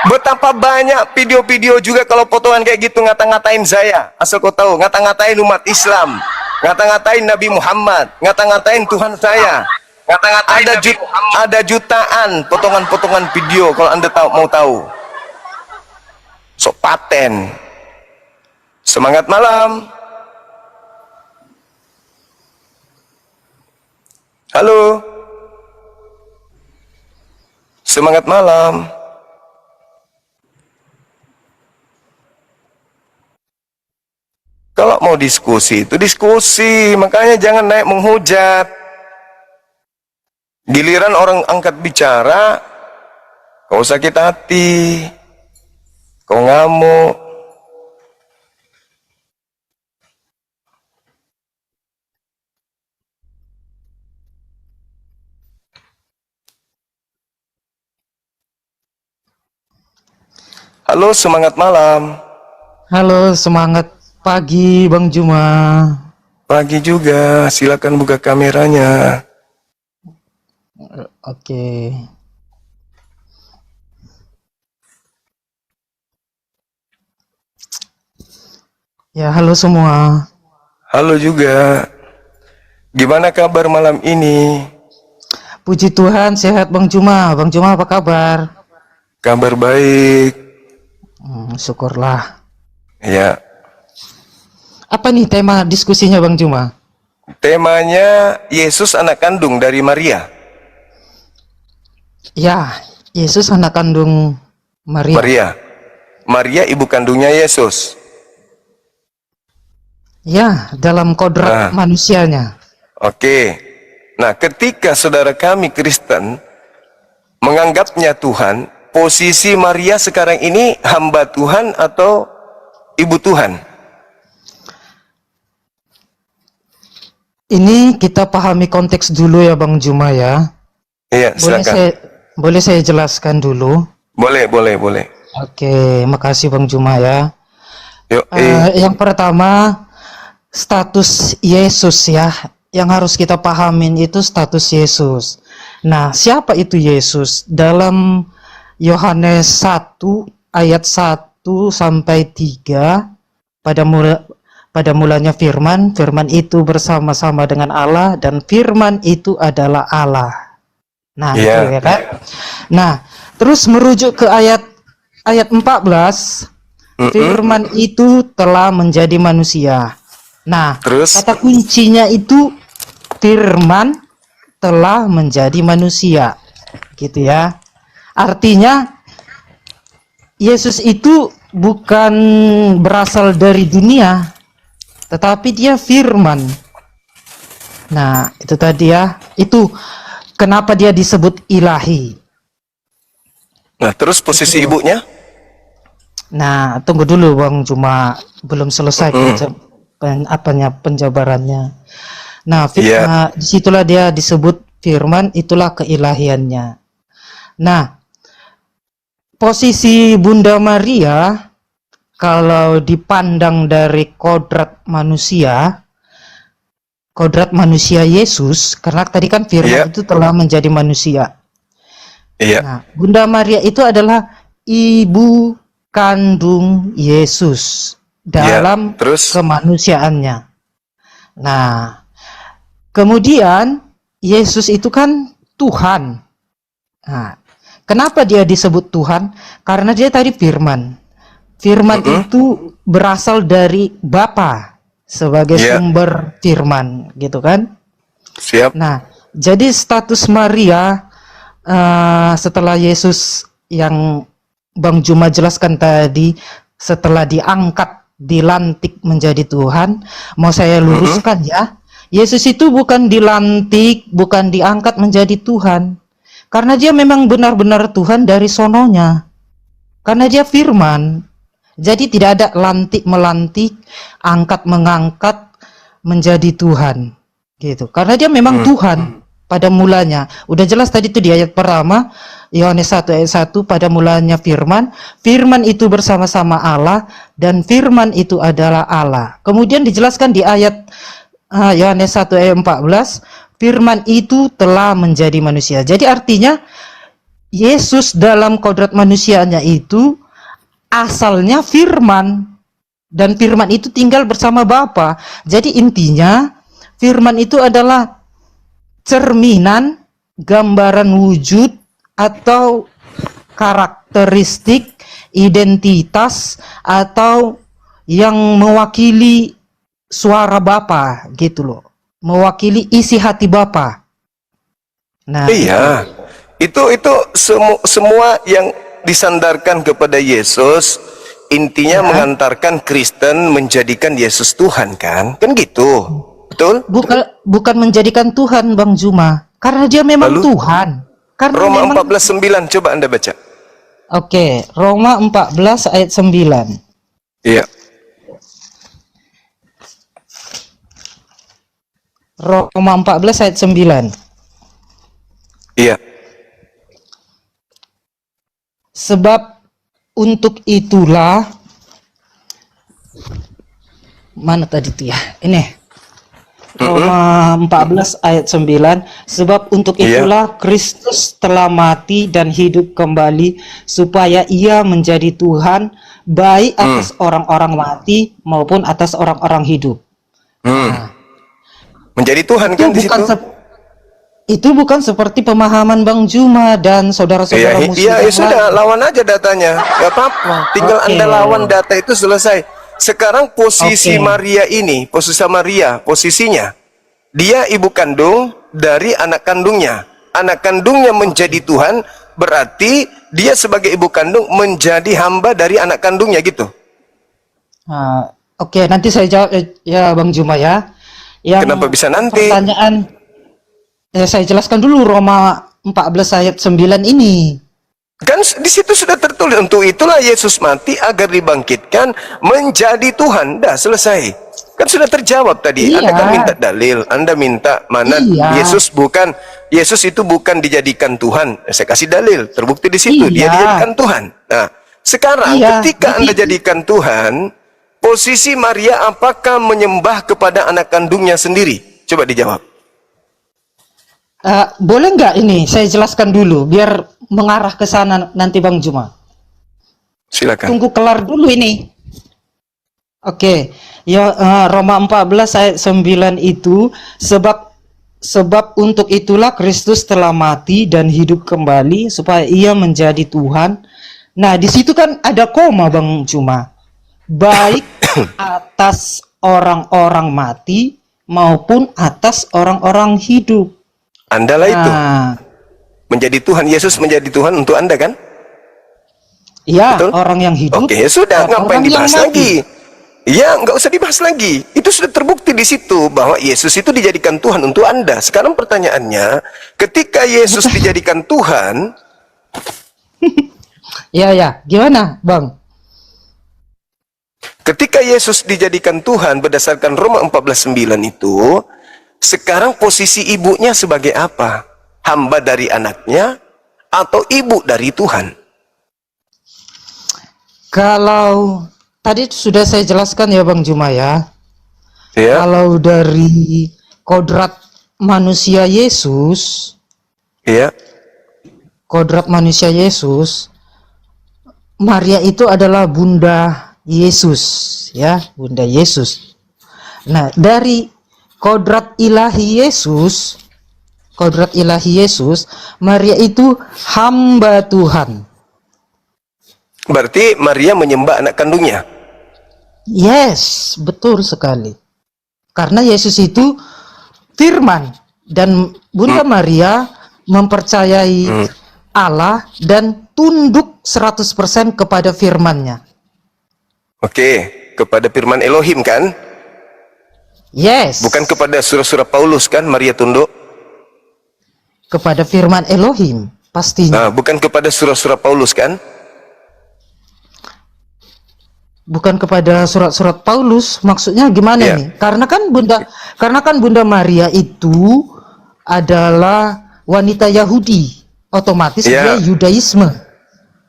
Speaker 2: Betapa banyak video-video juga kalau potongan kayak gitu ngata-ngatain saya. Asal kau tahu, ngata-ngatain umat Islam, ngata-ngatain Nabi Muhammad, ngata-ngatain Tuhan saya. Ada jutaan potongan-potongan video kalau Anda mau tahu. Sok paten. Semangat malam. Halo. Semangat malam. Kalau mau diskusi itu diskusi, makanya jangan naik menghujat. Giliran orang angkat bicara, kau sakit hati, kau ngamuk. Halo, semangat malam.
Speaker 9: Halo, semangat pagi Bang Juma.
Speaker 2: Pagi juga, silakan buka kameranya.
Speaker 9: Oke. Ya, halo semua.
Speaker 2: Halo juga. Gimana kabar malam ini?
Speaker 9: Puji Tuhan, sehat Bang Juma. Bang Juma apa kabar?
Speaker 2: Kabar baik.
Speaker 9: Syukurlah.
Speaker 2: Ya.
Speaker 9: Apa nih tema diskusinya Bang Juma?
Speaker 2: Temanya Yesus anak kandung dari Maria.
Speaker 9: Ya, Yesus anak kandung Maria.
Speaker 2: Maria ibu kandungnya Yesus.
Speaker 9: Ya, dalam kodrat manusianya.
Speaker 2: Oke. Nah, ketika saudara kami Kristen menganggapnya Tuhan, posisi Maria sekarang ini hamba Tuhan atau ibu Tuhan?
Speaker 9: Ini kita pahami konteks dulu ya Bang Juma ya.
Speaker 2: Iya, silakan.
Speaker 9: Boleh saya jelaskan dulu?
Speaker 2: Boleh.
Speaker 9: Oke, makasih Bang Juma ya.
Speaker 2: Yuk,
Speaker 9: yang pertama, status Yesus ya. Yang harus kita pahamin itu status Yesus. Nah, siapa itu Yesus? Dalam Yohanes 1 ayat 1 sampai 3, pada mulanya firman itu bersama-sama dengan Allah dan firman itu adalah Allah. Nah, itu ya kan? Nah, terus merujuk ke ayat 14, firman itu telah menjadi manusia. Nah,
Speaker 2: terus
Speaker 9: kata kuncinya itu firman telah menjadi manusia. Gitu ya. Artinya Yesus itu bukan berasal dari dunia, tetapi dia firman. Nah, itu tadi ya. Itu kenapa dia disebut ilahi.
Speaker 2: Nah, terus posisi ibunya?
Speaker 9: Nah, tunggu dulu Bang, cuma belum selesai penjabarannya. Nah, disitulah dia disebut firman, itulah keilahiannya. Nah, posisi Bunda Maria kalau dipandang dari kodrat manusia Yesus, karena tadi kan firman itu telah menjadi manusia. Nah, Bunda Maria itu adalah ibu kandung Yesus dalam kemanusiaannya. Nah, kemudian Yesus itu kan Tuhan. Nah, kenapa dia disebut Tuhan? Karena dia tadi firman. Firman itu berasal dari Bapa sebagai sumber firman, gitu kan?
Speaker 2: Siap.
Speaker 9: Nah, jadi status Maria setelah Yesus yang Bang Juma jelaskan tadi, setelah diangkat, dilantik menjadi Tuhan, mau saya luruskan ya. Yesus itu bukan dilantik, bukan diangkat menjadi Tuhan. Karena dia memang benar-benar Tuhan dari sononya. Karena dia firman. Jadi tidak ada lantik-melantik, angkat-mengangkat menjadi Tuhan. Gitu. Karena dia memang Tuhan pada mulanya. Udah jelas tadi itu di ayat pertama, Yohanes 1 ayat 1, pada mulanya firman. Firman itu bersama-sama Allah, dan firman itu adalah Allah. Kemudian dijelaskan di ayat Yohanes 1 ayat 14, firman itu telah menjadi manusia. Jadi artinya Yesus dalam kodrat manusianya itu asalnya firman, dan firman itu tinggal bersama Bapa. Jadi intinya firman itu adalah cerminan, gambaran wujud atau karakteristik, identitas, atau yang mewakili suara Bapa gitu loh, mewakili isi hati Bapa. Nah,
Speaker 2: iya, itu semua yang disandarkan kepada Yesus, intinya mengantarkan Kristen menjadikan Yesus Tuhan, kan gitu, betul?
Speaker 9: Bukan menjadikan Tuhan, Bang Juma, karena dia memang Tuhan. Karena
Speaker 2: Roma
Speaker 9: memang...
Speaker 2: 14:9, coba Anda baca.
Speaker 9: Oke, Roma 14 ayat 9.
Speaker 2: Iya.
Speaker 9: Roma 14 ayat 9.
Speaker 2: Iya.
Speaker 9: Sebab untuk itulah, mana tadi itu ya? Ini Roma 14 ayat 9. Sebab untuk itulah Kristus telah mati dan hidup kembali, supaya ia menjadi Tuhan baik atas orang-orang mati maupun atas orang-orang hidup. Nah, menjadi Tuhan kan di situ? Itu bukan seperti pemahaman Bang Juma dan saudara-saudara muslim.
Speaker 2: Iya, sudah, lawan aja datanya, nggak apa-apa. Tinggal Anda lawan data itu, selesai. Sekarang posisi Maria ini, posisinya, dia ibu kandung dari anak kandungnya. Anak kandungnya menjadi Tuhan, berarti dia sebagai ibu kandung menjadi hamba dari anak kandungnya, gitu.
Speaker 9: Oke, nanti saya jawab ya Bang Juma ya.
Speaker 2: Kenapa bisa nanti?
Speaker 9: Pertanyaan, saya jelaskan dulu Roma 14 ayat 9 ini.
Speaker 2: Kan di situ sudah tertulis, untuk itulah Yesus mati agar dibangkitkan menjadi Tuhan. Dah selesai. Kan sudah terjawab tadi. Anda kan minta dalil, Anda minta mana Yesus itu bukan dijadikan Tuhan. Saya kasih dalil, terbukti di situ dia dijadikan Tuhan. Nah, sekarang ketika Anda jadikan Tuhan, posisi Maria apakah menyembah kepada anak kandungnya sendiri? Coba dijawab.
Speaker 9: Boleh nggak ini saya jelaskan dulu biar mengarah ke sana nanti Bang Juma?
Speaker 2: Silakan.
Speaker 9: Tunggu kelar dulu ini. Oke. Ya, Roma 14 ayat 9 itu, sebab untuk itulah Kristus telah mati dan hidup kembali supaya ia menjadi Tuhan. Nah, di situ kan ada koma Bang Juma. Baik atas orang-orang mati maupun atas orang-orang hidup.
Speaker 2: Andalah itu menjadi Tuhan, Yesus menjadi Tuhan untuk Anda kan?
Speaker 9: Iya, orang yang hidup.
Speaker 2: Oke, sudah, ngapain dibahas lagi? Ya, nggak usah dibahas lagi. Itu sudah terbukti di situ bahwa Yesus itu dijadikan Tuhan untuk Anda. Sekarang pertanyaannya, ketika Yesus dijadikan Tuhan,
Speaker 9: Ya, gimana, Bang?
Speaker 2: ketika Yesus dijadikan Tuhan berdasarkan Roma 14:9 itu, sekarang posisi ibunya sebagai apa? Hamba dari anaknya atau ibu dari Tuhan?
Speaker 9: Kalau tadi sudah saya jelaskan ya Bang Juma ya.
Speaker 2: Ya.
Speaker 9: Kalau dari kodrat manusia Yesus,
Speaker 2: Ya.
Speaker 9: kodrat manusia Yesus, Maria itu adalah bunda Yesus, ya, bunda Yesus. Nah, dari kodrat ilahi Yesus, Maria itu hamba Tuhan.
Speaker 2: Berarti Maria menyembah anak kandungnya.
Speaker 9: Yes, betul sekali. Karena Yesus itu firman dan Bunda Maria mempercayai Allah dan tunduk 100% kepada firman-Nya.
Speaker 2: Oke, kepada firman Elohim kan?
Speaker 9: Yes.
Speaker 2: Bukan kepada surah-surah Paulus kan Maria tunduk?
Speaker 9: Kepada firman Elohim, pastinya.
Speaker 2: Nah, bukan kepada surah-surah Paulus kan?
Speaker 9: Bukan kepada surat-surat Paulus, maksudnya gimana
Speaker 2: Ya.
Speaker 9: nih? Karena kan Bunda Maria itu adalah wanita Yahudi, otomatis
Speaker 2: Ya.
Speaker 9: dia Yudaisme.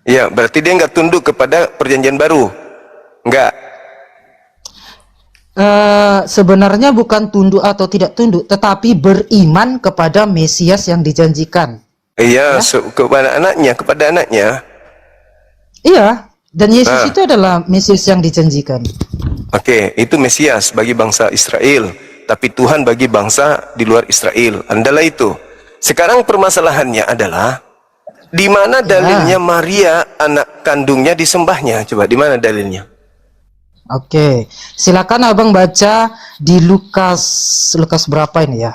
Speaker 2: Ya, berarti dia nggak tunduk kepada perjanjian baru. Nggak.
Speaker 9: Sebenarnya bukan tunduk atau tidak tunduk, tetapi beriman kepada Mesias yang dijanjikan.
Speaker 2: Iya, kepada anaknya.
Speaker 9: Iya, dan Yesus
Speaker 2: Nah.
Speaker 9: itu adalah Mesias yang dijanjikan.
Speaker 2: Oke, itu Mesias bagi bangsa Israel, tapi Tuhan bagi bangsa di luar Israel. Andalah itu. Sekarang permasalahannya adalah di mana dalilnya Maria anak kandungnya disembahnya? Coba di mana dalilnya?
Speaker 9: Oke, silakan Abang baca di Lukas berapa ini ya?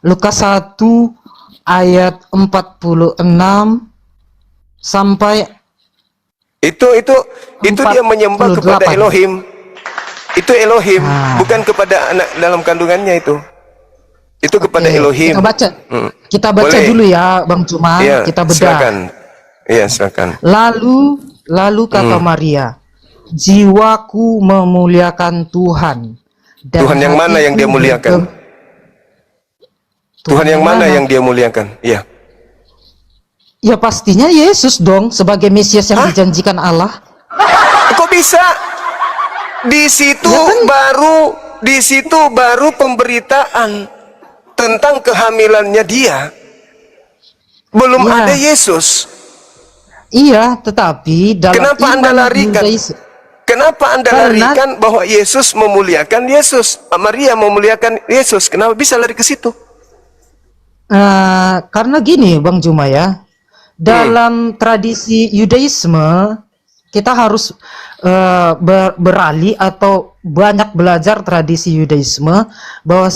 Speaker 9: Lukas 1 ayat 46 sampai
Speaker 2: Itu dia menyembah kepada
Speaker 9: 48.
Speaker 2: Elohim. Itu Elohim,
Speaker 9: Ah.
Speaker 2: bukan kepada anak dalam kandungannya itu. Itu kepada
Speaker 9: Oke,
Speaker 2: Elohim.
Speaker 9: Kita baca
Speaker 2: Boleh.
Speaker 9: dulu ya Bang Cuma,
Speaker 2: Iya,
Speaker 9: kita bedah.
Speaker 2: silakan. Iya, silakan.
Speaker 9: Lalu kata Maria, jiwaku memuliakan Tuhan. Dan
Speaker 2: Tuhan yang mana yang dia
Speaker 9: hatiku
Speaker 2: muliakan? Tuhan yang mana yang dia muliakan? Iya.
Speaker 9: Ya pastinya Yesus dong, sebagai Mesias yang dijanjikan Allah.
Speaker 2: Kok bisa? Di situ baru pemberitaan tentang kehamilannya dia. Belum
Speaker 9: Ya.
Speaker 2: ada Yesus.
Speaker 9: Iya, tetapi dalam
Speaker 2: Kenapa Anda larikan? Kenapa Anda larikan bahwa Yesus memuliakan Yesus? Maria memuliakan Yesus. Kenapa bisa lari ke situ?
Speaker 9: Karena gini Bang Juma ya, dalam tradisi Yudaisme kita harus beralih atau banyak belajar tradisi Yudaisme bahwa